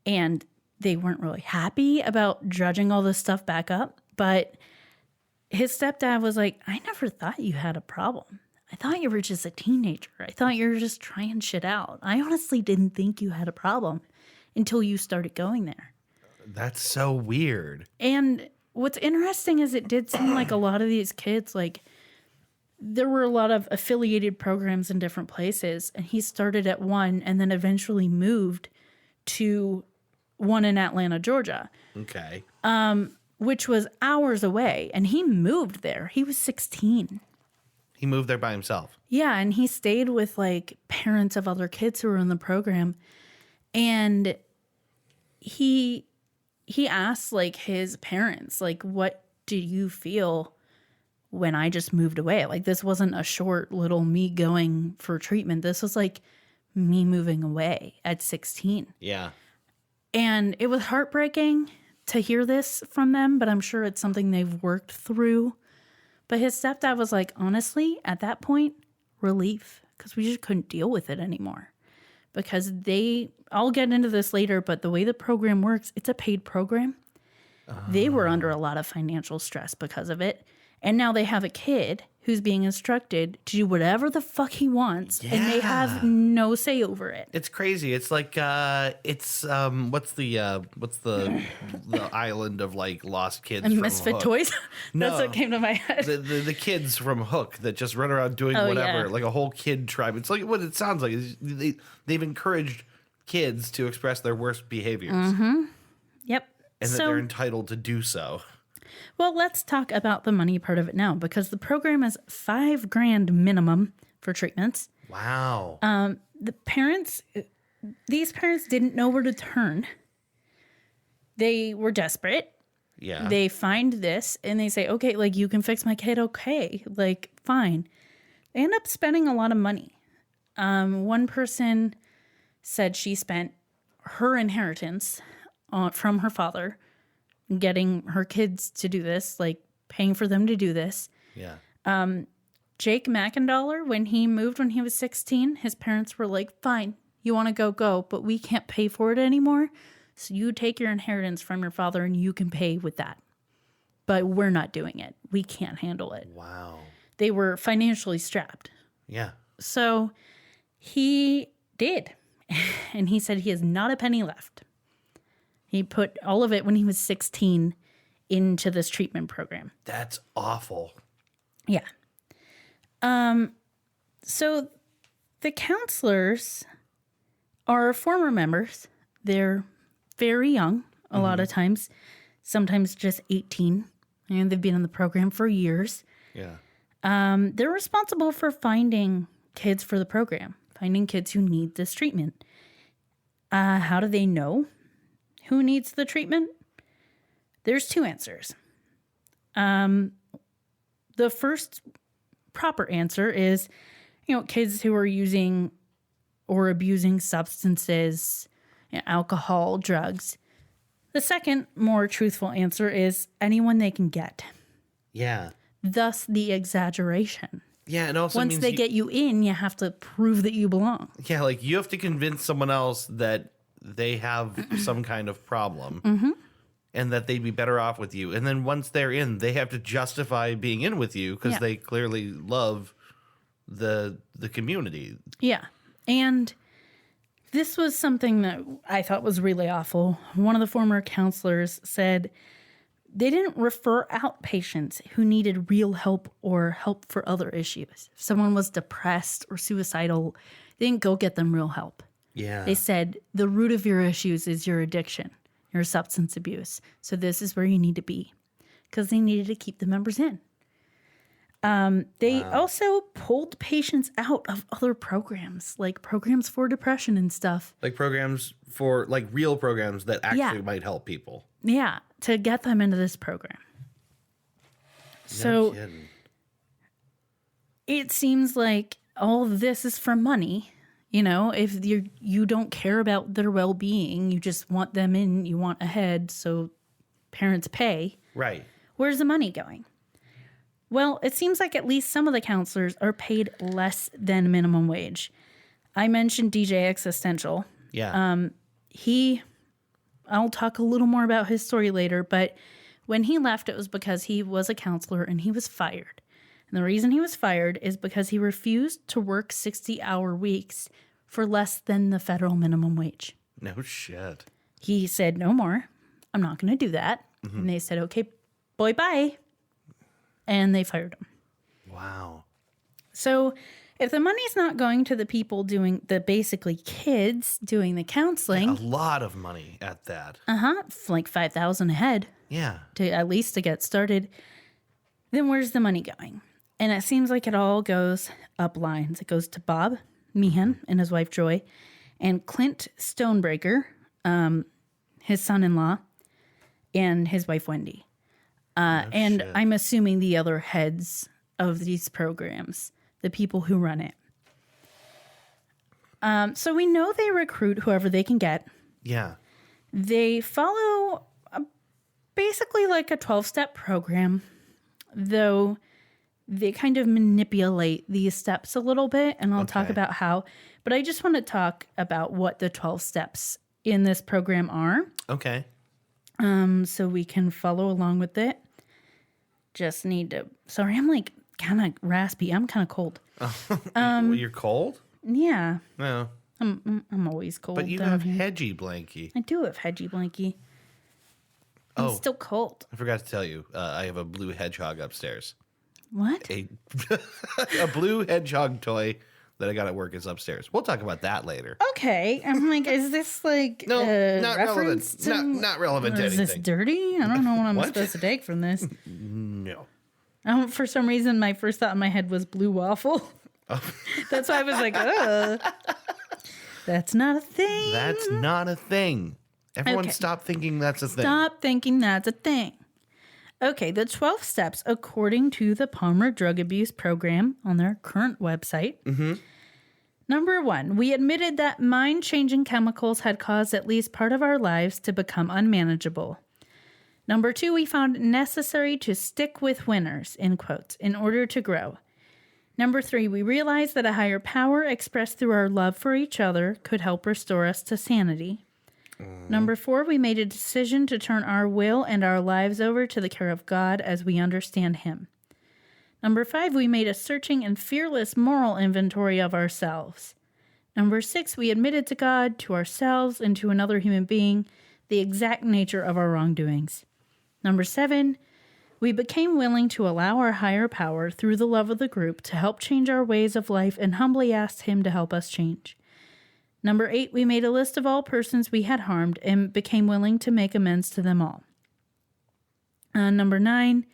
and they weren't really happy about judging all this stuff back up. But his stepdad was like, I never thought you had a problem. I thought you were just a teenager. I thought you were just trying shit out. I honestly didn't think you had a problem until you started going there. That's so weird. And what's interesting is it did seem like a lot of these kids, there were a lot of affiliated programs in different places. And he started at one and then eventually moved to one in Atlanta, Georgia. Okay. Which was hours away. And he moved there. He was 16. He moved there by himself. Yeah, and he stayed with parents of other kids who were in the program. And he asked his parents, what do you feel when I just moved away? This wasn't a short little me going for treatment. This was me moving away at 16. Yeah. And it was heartbreaking to hear this from them, but I'm sure it's something they've worked through. But his stepdad was honestly, at that point, relief, because we just couldn't deal with it anymore. Because I'll get into this later, but the way the program works, it's a paid program. They were under a lot of financial stress because of it. And now they have a kid who's being instructed to do whatever the fuck he wants, and they have no say over it. It's crazy. It's what's the island of lost kids And from Misfit Hook? Toys? No. That's what came to my head. The kids from Hook that just run around doing whatever, yeah. a whole kid tribe. It's what it sounds like. They've encouraged kids to express their worst behaviors. Mm-hmm. Yep. And that they're entitled to do so. Well, let's talk about the money part of it now, because the program is $5,000 minimum for treatments. Wow. These parents didn't know where to turn. They were desperate. Yeah. They find this and they say, okay, like, you can fix my kid. Okay. Like, fine. They end up spending a lot of money. One person said she spent her inheritance from her father getting her kids to do this, like paying for them to do this. Yeah. Jake McIndollar, when he moved when he was 16, his parents were like, fine, you want to go, but we can't pay for it anymore. So you take your inheritance from your father and you can pay with that. But we're not doing it. We can't handle it. Wow. They were financially strapped. Yeah. So he did. And he said he has not a penny left. He put all of it when he was 16 into this treatment program. That's awful. Yeah. So the counselors are former members. They're very young a lot of times, sometimes just 18. And they've been in the program for years. Yeah. They're responsible for finding kids for the program, finding kids who need this treatment. How do they know who needs the treatment? There's two answers. The first proper answer is, kids who are using or abusing substances, alcohol, drugs. The second, more truthful answer is anyone they can get. Yeah. Thus, the exaggeration. Yeah, and also Once means they get you in, you have to prove that you belong. Yeah, like you have to convince someone else that they have some kind of problem and that they'd be better off with you. And then once they're in, they have to justify being in with you because they clearly love the community. Yeah. And this was something that I thought was really awful. One of the former counselors said they didn't refer out patients who needed real help or help for other issues. If someone was depressed or suicidal, they didn't go get them real help. Yeah. They said the root of your issues is your addiction, your substance abuse. So this is where you need to be, because they needed to keep the members in. They also pulled patients out of other programs, like programs for depression and stuff. Like programs for, like real programs that actually might help people. Yeah, to get them into this program. So kidding. it seems like all of this is for money. If you don't care about their well-being, you just want them in, you want ahead, so parents pay. Right. Where's the money going? Well, it seems like at least some of the counselors are paid less than minimum wage. I mentioned DJ Existential. Yeah. I'll talk a little more about his story later, but when he left, it was because he was a counselor and he was fired. And the reason he was fired is because he refused to work 60-hour weeks for less than the federal minimum wage. No shit. He said, no more. I'm not going to do that. And they said, okay, boy, bye. And they fired him. Wow. So if the money's not going to the people doing basically kids doing the counseling. A lot of money at that. Like $5,000 a head. Yeah. To at least to get started. Then where's the money going? And it seems like it all goes up lines. It goes to Bob Meehan and his wife Joy and Clint Stonebreaker, his son-in-law, and his wife Wendy. And I'm assuming the other heads of these programs, the people who run it. So we know they recruit whoever they can get. Yeah. They follow basically like a 12-step program, though they kind of manipulate these steps a little bit, and I'll talk about how. But I just want to talk about what the 12 steps in this program are. Okay. So we can follow along with it. Just need to. Sorry, I'm like kind of raspy. I'm kind of cold. You're cold? Yeah, No. I'm always cold. But you down have here. hedgy blankie. I do have hedgy blankie. I'm still cold. I forgot to tell you. I have a blue hedgehog upstairs. What? A blue hedgehog toy that I got at work is upstairs. We'll talk about that later. Okay. I'm like, is this like No, not reference relevant. Not relevant to is anything. this dirty? I don't know what I'm What? supposed to take from this. No. For some reason, my first thought in my head was blue waffle. Oh. That's why I was like, that's not a thing. That's not a thing. Everyone Okay. stop thinking that's a thing. Stop thinking that's a thing. Okay, the 12 steps according to the Palmer Drug Abuse Program on their current website. Mm-hmm. Number 1, we admitted that mind-changing chemicals had caused at least part of our lives to become unmanageable. Number 2, we found it necessary to stick with winners, in quotes, in order to grow. Number 3, we realized that a higher power expressed through our love for each other could help restore us to sanity. Number 4, we made a decision to turn our will and our lives over to the care of God as we understand Him. Number 5, we made a searching and fearless moral inventory of ourselves. Number 6, we admitted to God, to ourselves, and to another human being the exact nature of our wrongdoings. Number 7, we became willing to allow our higher power through the love of the group to help change our ways of life and humbly asked Him to help us change. Number 8, we made a list of all persons we had harmed and became willing to make amends to them all. Number 9,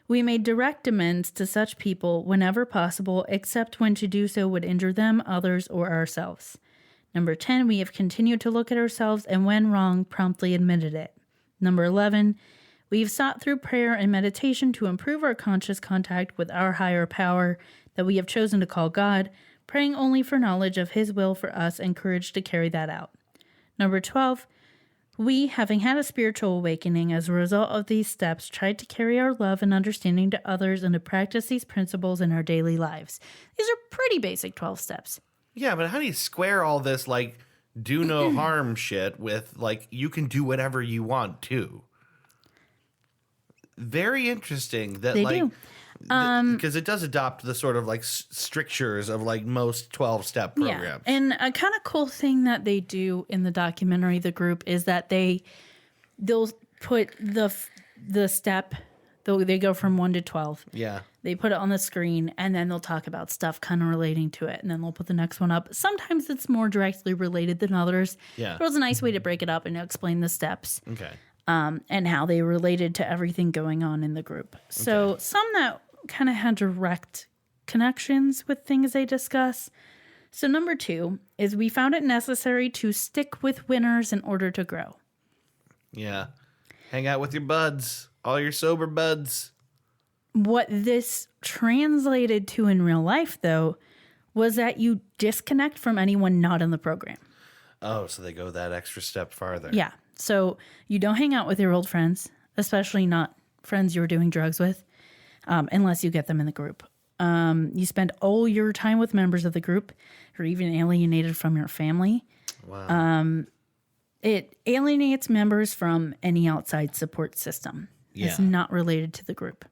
we made direct amends to such people whenever possible, except when to do so would injure them, others, or ourselves. Number 10, we have continued to look at ourselves and when wrong, promptly admitted it. Number 11, we've sought through prayer and meditation to improve our conscious contact with our higher power that we have chosen to call God, praying only for knowledge of His will for us and courage to carry that out. Number 12, we, having had a spiritual awakening as a result of these steps, tried to carry our love and understanding to others and to practice these principles in our daily lives. These are pretty basic 12 steps. Yeah, but how do you square all this, like, do no harm shit with, like, you can do whatever you want too? Very interesting that, They like, do. because it does adopt the sort of, like, strictures of, like, most 12-step programs. Yeah, and a kind of cool thing that they do in the documentary, the group, is that they'll put the step, they go from 1 to 12. Yeah. They put it on the screen, and then they'll talk about stuff kind of relating to it, and then they'll put the next one up. Sometimes it's more directly related than others. Yeah. But it was a nice way to break it up and explain the steps. Okay. And how they related to everything going on in the group. So some that kind of had direct connections with things they discuss. So number 2 is we found it necessary to stick with winners in order to grow. Yeah. Hang out with your buds, all your sober buds. What this translated to in real life, though, was that you disconnect from anyone not in the program. Oh, so they go that extra step farther. Yeah. So you don't hang out with your old friends, especially not friends you were doing drugs with, unless you get them in the group. You spend all your time with members of the group or even alienated from your family. Wow. It alienates members from any outside support system. It's Yeah. not related to the group.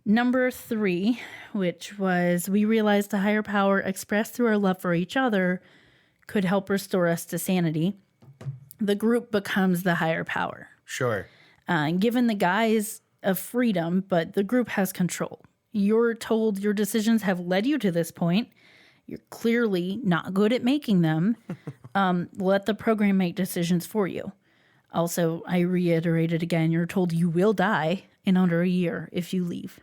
Number 3, which was we realized a higher power expressed through our love for each other could help restore us to sanity. The group becomes the higher power. Sure. Given the guise of freedom, but the group has control. You're told your decisions have led you to this point. You're clearly not good at making them. Let the program make decisions for you. Also, I reiterate it again, you're told you will die in under a year if you leave.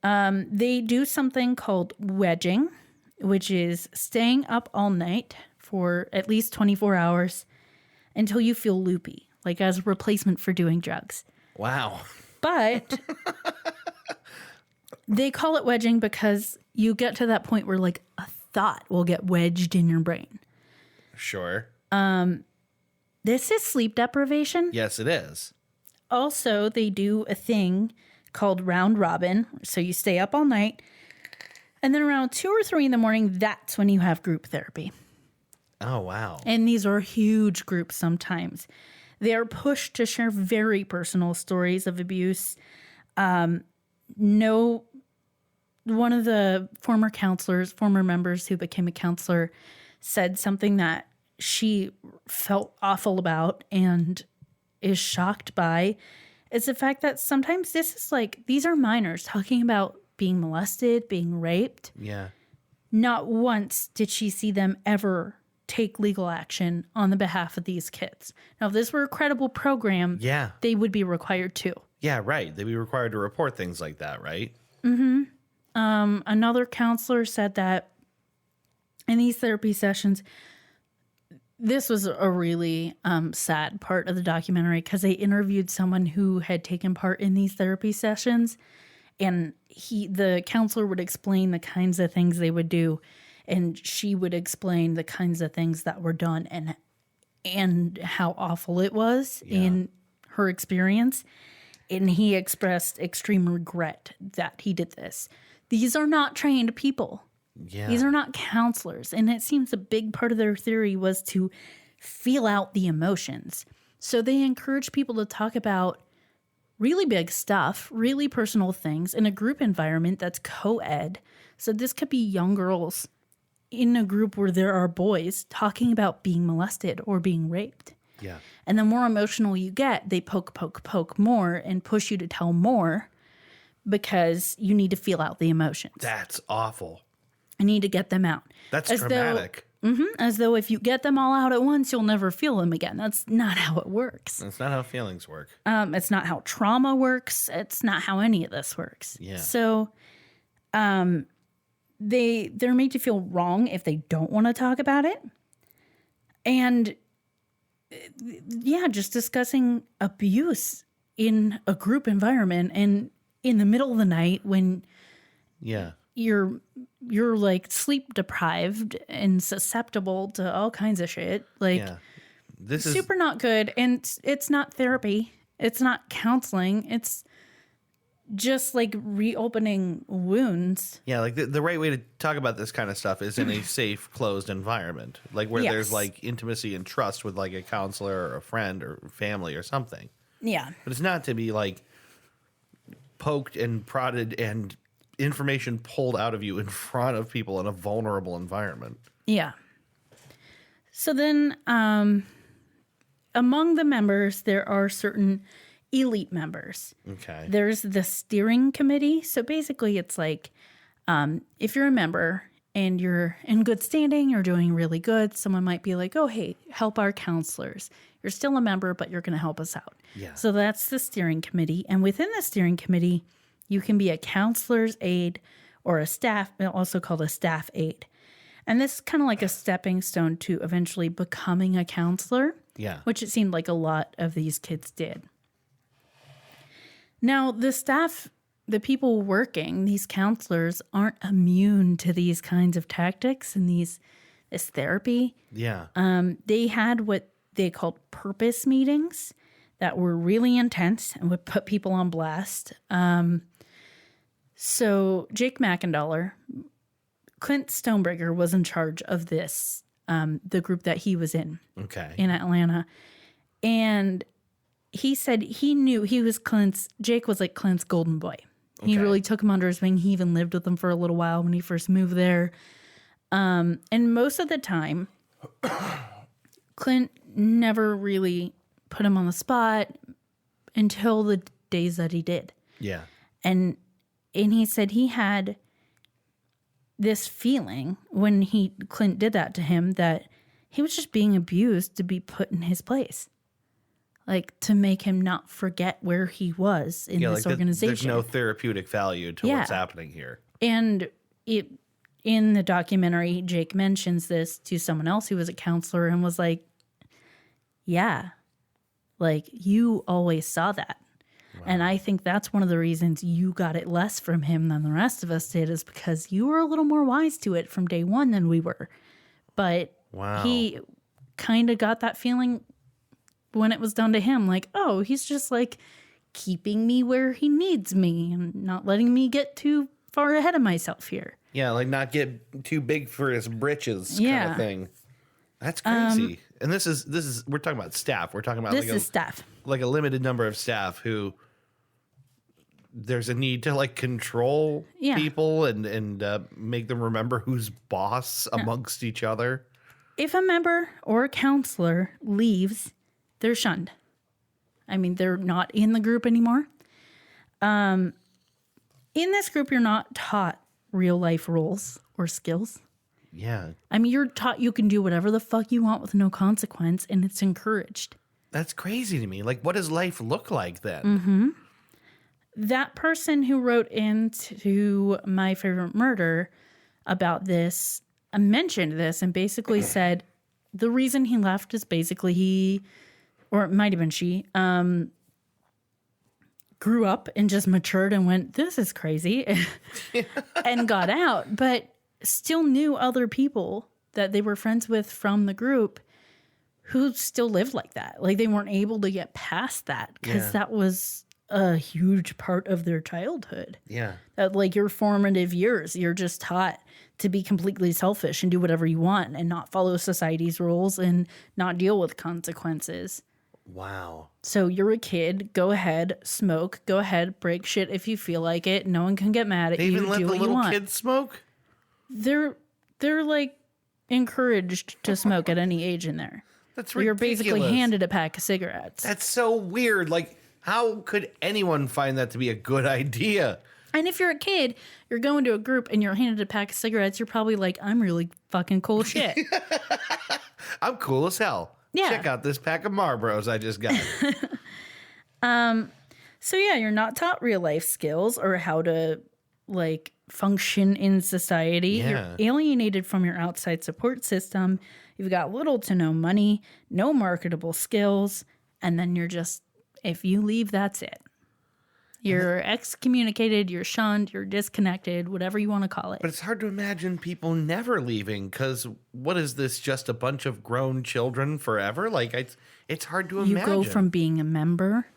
They do something called wedging, which is staying up all night for at least 24 hours until you feel loopy, like as a replacement for doing drugs. Wow. But they call it wedging because you get to that point where like a thought will get wedged in your brain. Sure. This is sleep deprivation. Yes, it is. Also, they do a thing called round robin. So you stay up all night. And then around 2 or 3 in the morning, that's when you have group therapy. Oh, wow. And these are huge groups sometimes. They are pushed to share very personal stories of abuse. One of the former members who became a counselor said something that she felt awful about and is shocked by. It's the fact that sometimes this is like, these are minors talking about being molested, being raped. Yeah. not once did she see them ever take legal action on the behalf of these kids. Now, if this were a credible program, Yeah. they would be required to. Yeah, right. They'd be required to report things like that, right? Another counselor said that in these therapy sessions, this was a really sad part of the documentary because they interviewed someone who had taken part in these therapy sessions, and the counselor would explain the kinds of things they would do, and she would explain the kinds of things that were done and how awful it was in her experience. And he expressed extreme regret that he did this. These are not trained people. Yeah. These are not counselors. And it seems a big part of their theory was to feel out the emotions. So they encourage people to talk about really big stuff, really personal things in a group environment that's co-ed. So this could be young girls in a group where there are boys talking about being molested or being raped. Yeah. And the more emotional you get, they poke more and push you to tell more because you need to feel out the emotions. That's awful. I need to get them out. That's As dramatic. As though if you get them all out at once, you'll never feel them again. That's not how it works. That's not how feelings work. It's not how trauma works. It's not how any of this works. Yeah. So they're made to feel wrong if they don't want to talk about it. And yeah, just discussing abuse in a group environment and in the middle of the night when Yeah. you're like sleep deprived and susceptible to all kinds of shit. Like Yeah. This is super not good. And it's not therapy. It's not counseling. It's just like reopening wounds. Yeah, like the right way to talk about this kind of stuff is in a safe, closed environment, like where there's Yes. like intimacy and trust with like a counselor or a friend or family or something. Yeah. But it's not to be like poked and prodded and information pulled out of you in front of people in a vulnerable environment. Yeah. So then among the members, there are certain elite members. Okay. There's the steering committee. So basically it's like if you're a member and you're in good standing, you're doing really good, someone might be like, oh, hey, help our counselors. You're still a member, but you're going to help us out. Yeah. So that's the steering committee. And within the steering committee, you can be a counselor's aide or a staff, also called a staff aide. And this is kind of like a stepping stone to eventually becoming a counselor. Yeah. Which it seemed like a lot of these kids did. Now, the staff, the people working, these counselors aren't immune to these kinds of tactics and this therapy. Yeah. They had what they called purpose meetings that were really intense and would put people on blast. So Jake McIndoller, Clint Stonebreaker was in charge of this, the group that he was in Okay. in Atlanta. And he said he knew Jake was like Clint's golden boy. He Okay. really took him under his wing. He even lived with him for a little while when he first moved there. And most of the time, Clint never really put him on the spot until the days that he did. Yeah. And he said he had this feeling when Clint did that to him that he was just being abused to be put in his place. Like to make him not forget where he was in this organization. There's no therapeutic value to what's happening here. And in the documentary, Jake mentions this to someone else who was a counselor and was like, yeah, like you always saw that. Wow. And I think that's one of the reasons you got it less from him than the rest of us did is because you were a little more wise to it from day one than we were. But he kind of got that feeling when it was done to him, like, oh, he's just like keeping me where he needs me and not letting me get too far ahead of myself here. Yeah, like not get too big for his britches kind of thing. That's crazy. And this is we're talking about staff. We're talking about staff. Like a limited number of staff who there's a need to like control people and make them remember who's boss amongst each other. If a member or a counselor leaves, they're shunned. I mean, they're not in the group anymore. In this group, you're not taught real life rules or skills. Yeah. I mean, you're taught you can do whatever the fuck you want with no consequence, and it's encouraged. That's crazy to me. Like, what does life look like then? Mm-hmm. That person who wrote into My Favorite Murder about this mentioned this and basically said the reason he left is basically or it might have been she, grew up and just matured and went, this is crazy, and got out, but still knew other people that they were friends with from the group who still lived like that. Like they weren't able to get past that because that was a huge part of their childhood. Yeah. That like your formative years, you're just taught to be completely selfish and do whatever you want and not follow society's rules and not deal with consequences. Wow. So you're a kid, go ahead, smoke, go ahead, break shit if you feel like it. No one can get mad at They you. even let Do the what you little want. kids smoke? They're like encouraged to smoke at any age in there. That's You're ridiculous. basically handed a pack of cigarettes. That's so weird. Like, how could anyone find that to be a good idea? And if you're a kid, you're going to a group and you're handed a pack of cigarettes, you're probably like, I'm really fucking cool shit. I'm cool as hell. Yeah. Check out this pack of Marlboros I just got. So yeah, you're not taught real life skills or how to like function in society. Yeah. You're alienated from your outside support system. You've got little to no money, no marketable skills, and then you're just, if you leave, that's it. You're excommunicated, you're shunned, you're disconnected, whatever you want to call it. But it's hard to imagine people never leaving because what is this, just a bunch of grown children forever? Like, it's hard to You imagine. go from being a member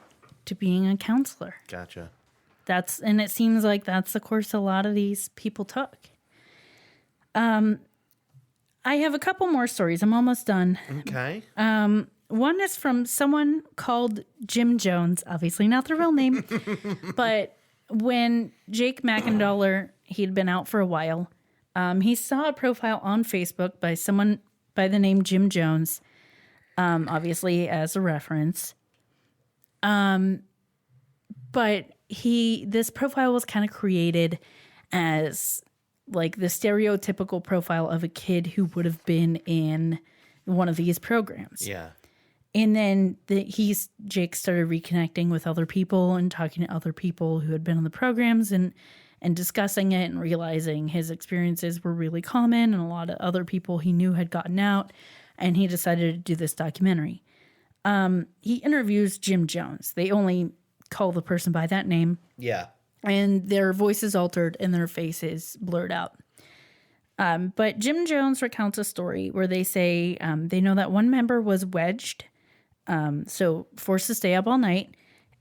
to being a counselor. Gotcha. And it seems like that's the course a lot of these people took. I have a couple more stories. I'm almost done. Okay. One is from someone called Jim Jones, obviously not the real name, but when Jake McIndoller, he'd been out for a while, he saw a profile on Facebook by someone by the name Jim Jones, obviously as a reference. But this profile was kind of created as like the stereotypical profile of a kid who would have been in one of these programs. Yeah. And then Jake started reconnecting with other people and talking to other people who had been on the programs and discussing it and realizing his experiences were really common and a lot of other people he knew had gotten out. And he decided to do this documentary. He interviews Jim Jones. They only call the person by that name. Yeah. And their voices altered and their faces blurred out. But Jim Jones recounts a story where they say they know that one member was wedged, so forced to stay up all night,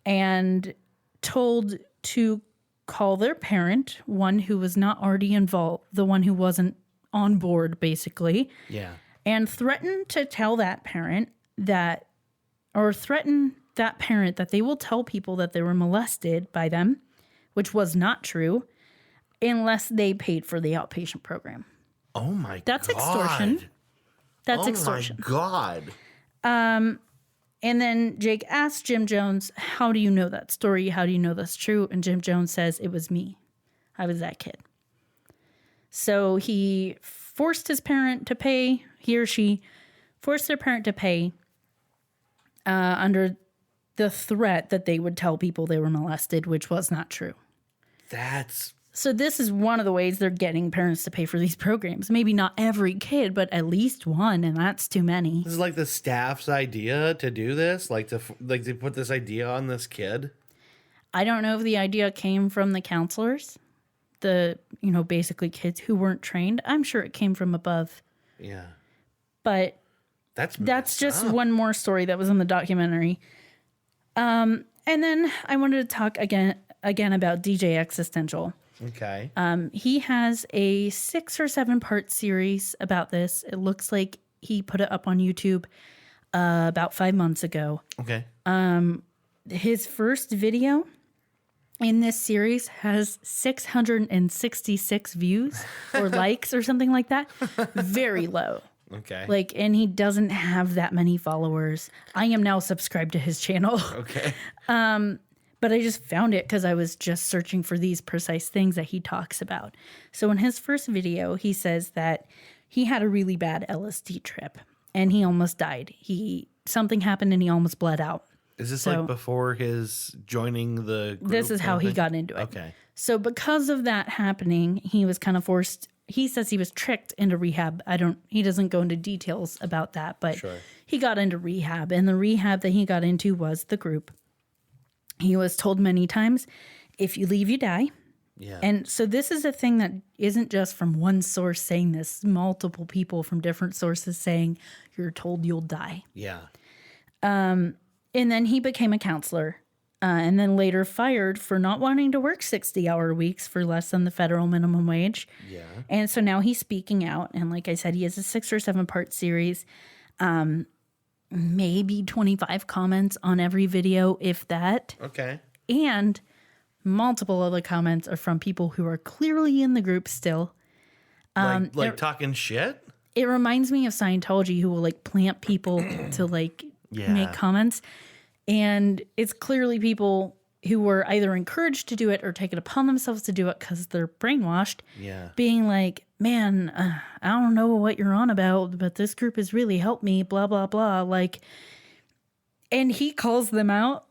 and told to call their parent, one who was not already involved, the one who wasn't on board, basically. Yeah. And threaten to tell that parent that they will tell people that they were molested by them, which was not true, unless they paid for the outpatient program. Oh my That's God. extortion. That's extortion. Oh my God. And then Jake asked Jim Jones, how do you know that story? How do you know that's true? And Jim Jones says, it was me. I was that kid. So he forced his parent to pay, he or she forced their parent to pay under the threat that they would tell people they were molested, which was not true. So this is one of the ways they're getting parents to pay for these programs. Maybe not every kid, but at least one, and that's too many. This is like the staff's idea to do this, like to put this idea on this kid. I don't know if the idea came from the counselors, basically kids who weren't trained. I'm sure it came from above. Yeah. But That's just up. one more story that was in the documentary. And then I wanted to talk again about DJ Existential. Okay. He has a 6 or 7 part series about this. It looks like he put it up on YouTube about 5 months ago. Okay. His first video in this series has 666 views or likes or something like that. Very low. Okay. And he doesn't have that many followers. I am now subscribed to his channel. Okay. But I just found it because I was just searching for these precise things that he talks about. So in his first video, he says that he had a really bad LSD trip and he almost died. Something happened and he almost bled out. Is this like before his joining the group? This is how he got into it. Okay. So because of that happening, he was kind of forced. He says he was tricked into rehab. He doesn't go into details about that, but he got into rehab. And the rehab that he got into was the group. He was told many times, if you leave, you die. Yeah. And so this is a thing that isn't just from one source saying this, multiple people from different sources saying you're told you'll die. Yeah. And then he became a counselor and then later fired for not wanting to work 60-hour weeks for less than the federal minimum wage. Yeah. And so now he's speaking out. And like I said, he has a 6 or 7-part series, maybe 25 comments on every video, if that. Okay. And multiple other comments are from people who are clearly in the group still. Like talking shit? It reminds me of Scientology, who will like plant people to like make comments. And it's clearly people who were either encouraged to do it or take it upon themselves to do it because they're brainwashed. Yeah. Being like, man, I don't know what you're on about, but this group has really helped me, blah, blah, blah. Like, and he calls them out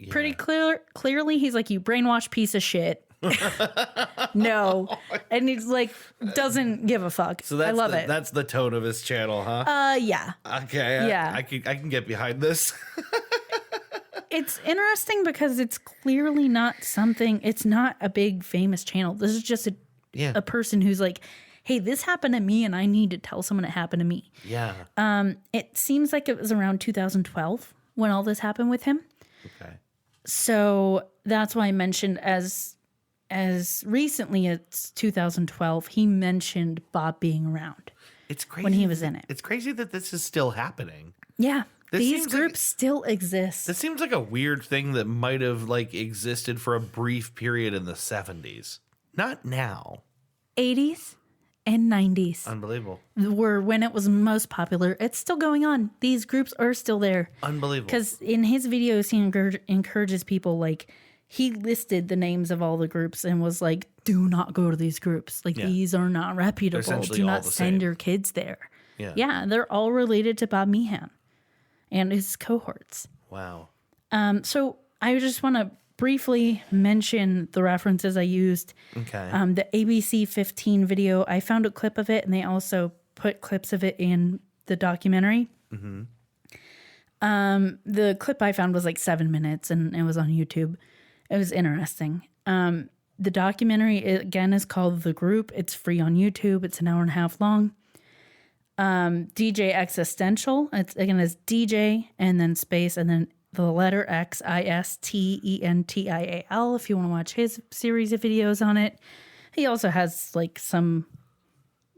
pretty clearly. He's like, you brainwashed piece of shit. No. And he's like, doesn't give a fuck. So that's I love it. That's the tone of his channel, huh? Yeah. Okay. Yeah. I can get behind this. It's interesting because it's clearly not something, it's not a big famous channel. This is just a person who's like, hey, this happened to me and I need to tell someone it happened to me. Yeah. It seems like it was around 2012 when all this happened with him. Okay. So that's why I mentioned as recently as 2012, he mentioned Bob being around. It's crazy when he was in it. It's crazy that this is still happening. Yeah. These seems groups still exist. This seems like a weird thing that might have like existed for a brief period in the 70s. Not now. 80s and 90s. Unbelievable. Were when it was most popular. It's still going on. These groups are still there. Unbelievable. Because in his videos, he encourages people, like, he listed the names of all the groups and was like, do not go to these groups. Like, these are not reputable. Do not send your kids there. Yeah, they're all related to Bob Meehan and his cohorts. Wow. So I just want to briefly mention the references I used. Okay. The ABC 15 video, I found a clip of it, and they also put clips of it in the documentary. Mm-hmm. The clip I found was like 7 minutes, and it was on YouTube. It was interesting. The documentary, again, is called The Group. It's free on YouTube. It's an hour and a half long. DJ Existential. It's DJ and then space and then the letter XISTENTIAL if you want to watch his series of videos on it. He also has like some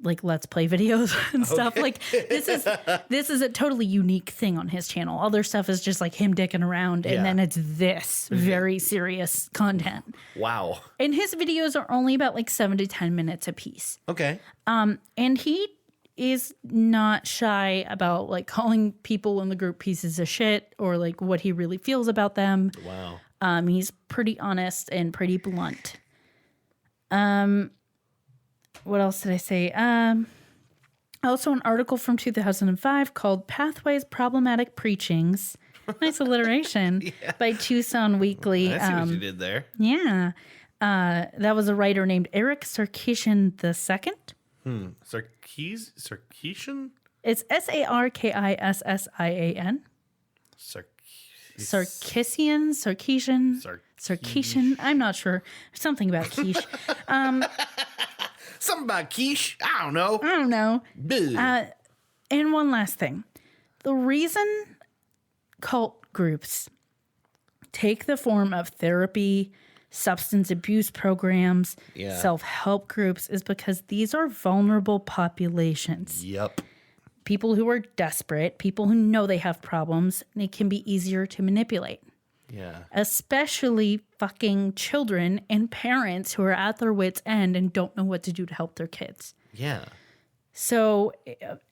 like let's play videos and stuff. Like this is a totally unique thing on his channel. Other stuff is just like him dicking around and then it's this very serious content. Wow. And his videos are only about like 7 to 10 minutes a piece. Okay. And he is not shy about like calling people in the group pieces of shit or like what he really feels about them. Wow. He's pretty honest and pretty blunt. What else did I say? Also an article from 2005 called Pathways Problematic Preachings. Nice alliteration by Tucson Weekly. I see what you did there. Yeah. That was a writer named Eric Sarkisian II. Sarkisian? It's Sarkissian. Sarkisian. I'm not sure. Something about quiche. Something about quiche. I don't know. And one last thing. The reason cult groups take the form of therapy, substance abuse programs, self-help groups is because these are vulnerable populations. Yep. People who are desperate, people who know they have problems, and it can be easier to manipulate. Yeah. Especially fucking children and parents who are at their wits' end and don't know what to do to help their kids. Yeah. So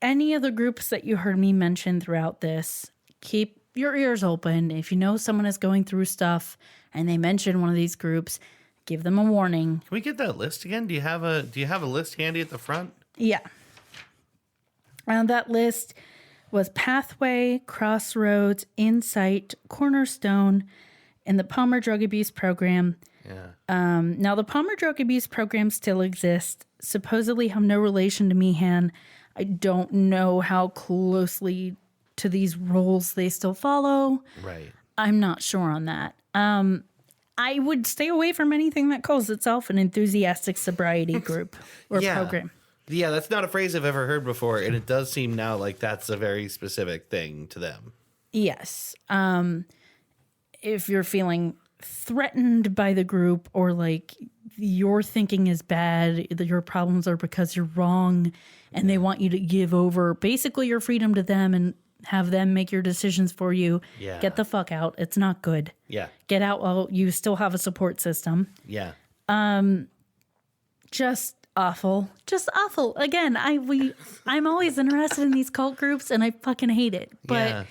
any of the groups that you heard me mention throughout this, keep your ears open. If you know someone is going through stuff and they mention one of these groups, give them a warning. Can we get that list again? Do you have a list handy at the front? Yeah. That list was Pathway, Crossroads, Insight, Cornerstone, and the Palmer Drug Abuse Program. Yeah. Now, the Palmer Drug Abuse Program still exists, supposedly have no relation to Meehan. I don't know how closely to these rules they still follow. Right. I'm not sure on that. I would stay away from anything that calls itself an enthusiastic sobriety group or program. Yeah, that's not a phrase I've ever heard before, and it does seem now like that's a very specific thing to them. Yes. If you're feeling threatened by the group, or like your thinking is bad, that your problems are because you're wrong, and they want you to give over basically your freedom to them and have them make your decisions for you. Yeah. Get the fuck out. It's not good. Yeah. Get out while you still have a support system. Yeah. Just awful. Just awful. Again, I'm always interested in these cult groups, and I fucking hate it. But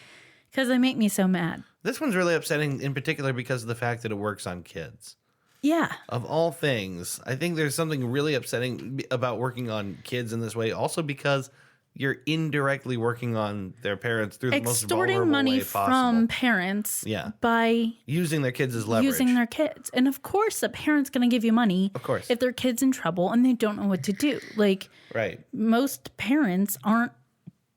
because they make me so mad. This one's really upsetting in particular because of the fact that it works on kids. Yeah. Of all things, I think there's something really upsetting about working on kids in this way. Also because you're indirectly working on their parents through the most Extorting vulnerable money way possible. from parents by using their kids as leverage. using their kids. And of course, a parent's going to give you money Of course. if their kid's in trouble and they don't know what to do. Like, Right. most parents aren't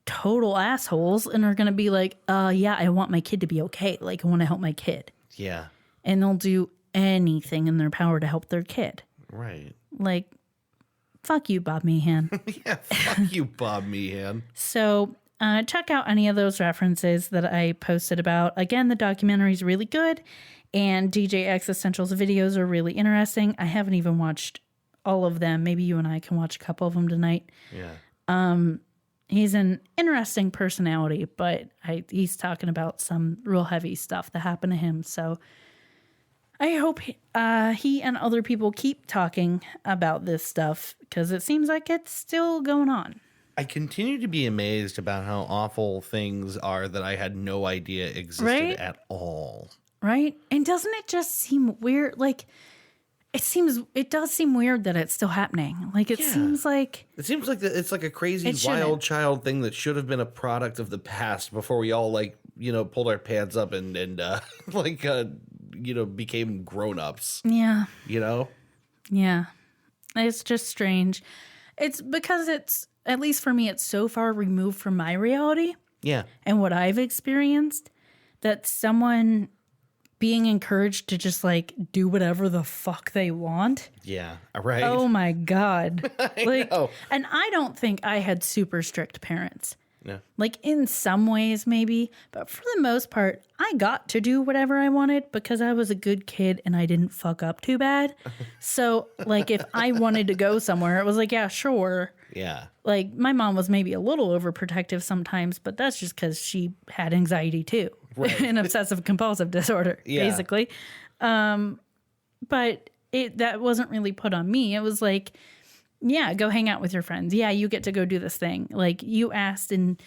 total assholes and are going to be like, yeah, I want my kid to be okay. Like, I want to help my kid. Yeah. And they'll do anything in their power to help their kid. Right. Like, fuck you, Bob Meehan. Yeah, fuck you, Bob Meehan. So check out any of those references that I posted about. Again, the documentary is really good, and DJ Existential's videos are really interesting. I haven't even watched all of them. Maybe you and I can watch a couple of them tonight. Yeah. He's an interesting personality, but he's talking about some real heavy stuff that happened to him. So I hope he and other people keep talking about this stuff because it seems like it's still going on. I continue to be amazed about how awful things are that I had no idea existed Right? at all. Right? And doesn't it just seem weird? Like, it does seem weird that it's still happening. Like, it seems like... It seems like it's like a crazy It shouldn't. wild child thing that should have been a product of the past before we all pulled our pants up and became grown-ups. Yeah. You know? Yeah. It's just strange. It's because it's, at least for me, it's so far removed from my reality Yeah. and what I've experienced that someone being encouraged to just like do whatever the fuck they want. Yeah. Right. Oh my God. know. And I don't think I had super strict parents. Yeah. Like, in some ways, maybe. But for the most part, I got to do whatever I wanted because I was a good kid and I didn't fuck up too bad. So, like, if I wanted to go somewhere, it was like, yeah, sure. Yeah. Like, my mom was maybe a little overprotective sometimes, but that's just because she had anxiety too. Right. An obsessive compulsive disorder, basically. But that wasn't really put on me. It was like, yeah, go hang out with your friends. Yeah, you get to go do this thing. Like, you asked and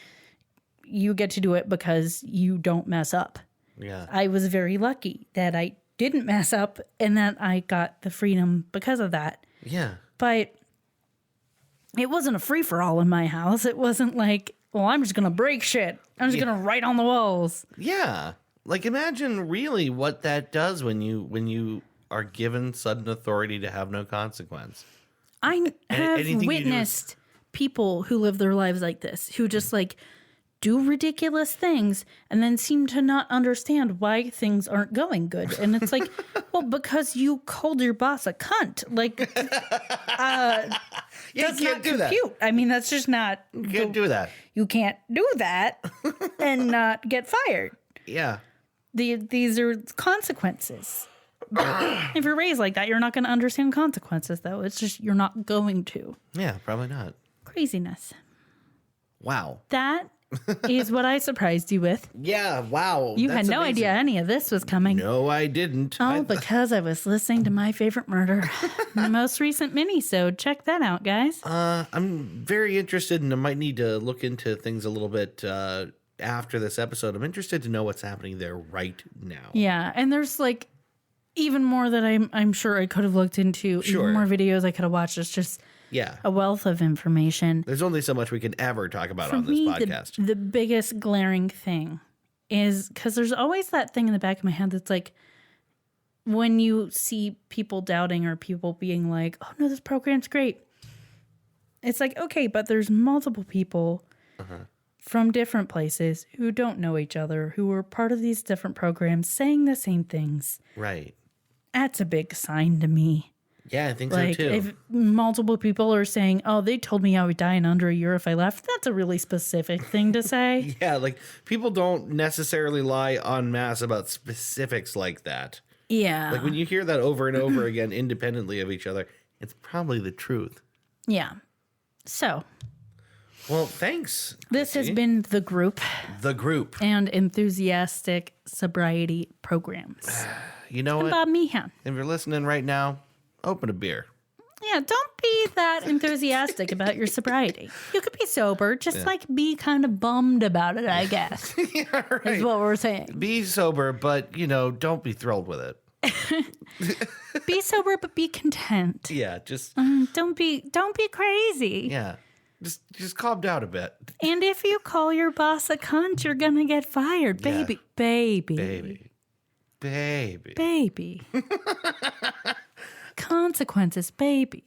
you get to do it because you don't mess up. Yeah. I was very lucky that I didn't mess up and that I got the freedom because of that. Yeah. But it wasn't a free-for-all in my house. It wasn't like, well, I'm just going to break shit. I'm just going to write on the walls. Yeah. Like, imagine really what that does when you are given sudden authority to have no consequence. I have anything you do witnessed people who live their lives like this, who just like do ridiculous things and then seem to not understand why things aren't going good. And it's like, well, because you called your boss a cunt. Like, Yeah, that's you not can't do that. compute. I mean, that's just not. You can't do that. You can't do that and not get fired. Yeah. These are consequences. If you're raised like that, you're not going to understand consequences, though. It's just you're not going to. Yeah, probably not. Craziness. Wow. That is what I surprised you with. Yeah, wow. You had That's no amazing. idea any of this was coming. No, I didn't. Oh, because I was listening to My Favorite Murder, the most recent mini-sode. Check that out, guys. I'm very interested, and I might need to look into things a little bit after this episode. I'm interested to know what's happening there right now. Yeah, and there's like even more that I'm sure I could have looked into, Sure. even more videos I could have watched. It's just Yeah. a wealth of information. There's only so much we can ever talk about For on this me, podcast. the biggest glaring thing is because there's always that thing in the back of my head that's like, when you see people doubting or people being like, oh no, this program's great. It's like, okay, but there's multiple people from different places who don't know each other, who are part of these different programs saying the same things. Right. That's a big sign to me. Yeah, I think Like so too. if multiple people are saying, oh, they told me I would die in under a year if I left, that's a really specific thing to say. Yeah, like people don't necessarily lie en masse about specifics like that. Yeah. Like when you hear that over and over again independently of each other, it's probably the truth. Yeah. So Well, thanks. this has Chrissy. been the group The group. and enthusiastic sobriety programs. You know what? Bob Meehan. If you're listening right now, open a beer. Yeah, don't be that enthusiastic about your sobriety. You could be sober, just like be kind of bummed about it, I guess. Yeah, right. Is what we're saying. Be sober, but don't be thrilled with it. Be sober, but be content. Yeah, just Don't be crazy. yeah. Just calm down a bit. And if you call your boss a cunt, you're gonna get fired, Yeah. baby. Baby. Consequences, baby.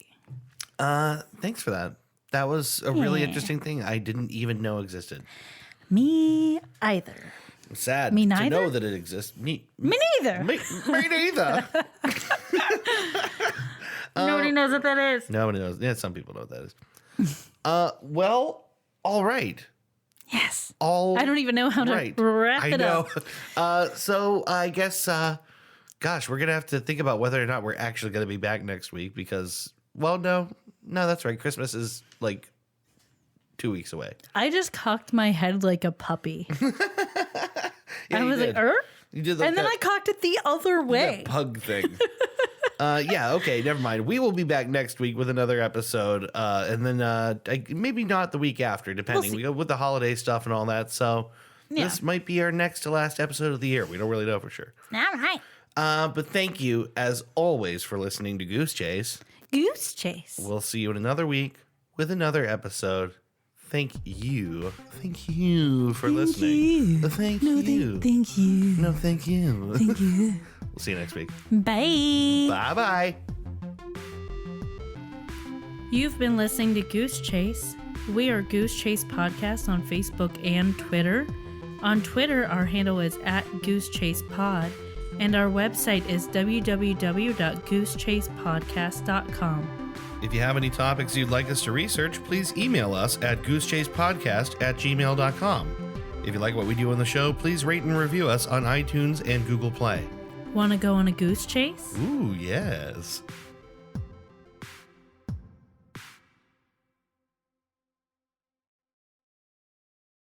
Thanks for that. That was a really Yeah. interesting thing I didn't even know existed. Me either. I'm sad Me to neither? know that it exists. Me neither. Me neither. Nobody knows what that is. Nobody knows. Yeah, some people know what that is. Well, all right. Yes. All I don't even know how to right. wrap it up. So I guess, gosh, we're going to have to think about whether or not we're actually going to be back next week because, well, no, that's right. Christmas is like 2 weeks away. I just cocked my head like a puppy. Yeah, I you was did. like, You did like and then that, I cocked it the other way. that pug thing. Yeah, okay, never mind. We will be back next week with another episode, and then maybe not the week after, depending. see. We go with the holiday stuff and all that, so Yeah. this might be our next to last episode of the year. We don't really know for sure. All right. But thank you, as always, for listening to Goose Chase. Goose chase. We'll see you in another week with another episode. Thank you. Thank you for listening. you. Thank No, you. thank you. No, thank you. Thank you. We'll see you next week. Bye. Bye-bye. You've been listening to Goose Chase. We are Goose Chase Podcast on Facebook and Twitter. On Twitter, our handle is @GooseChasePod, and our website is www.goosechasepodcast.com. If you have any topics you'd like us to research, please email us at goosechasepodcast@gmail.com. If you like what we do on the show, please rate and review us on iTunes and Google Play. Want to go on a goose chase? Ooh, yes.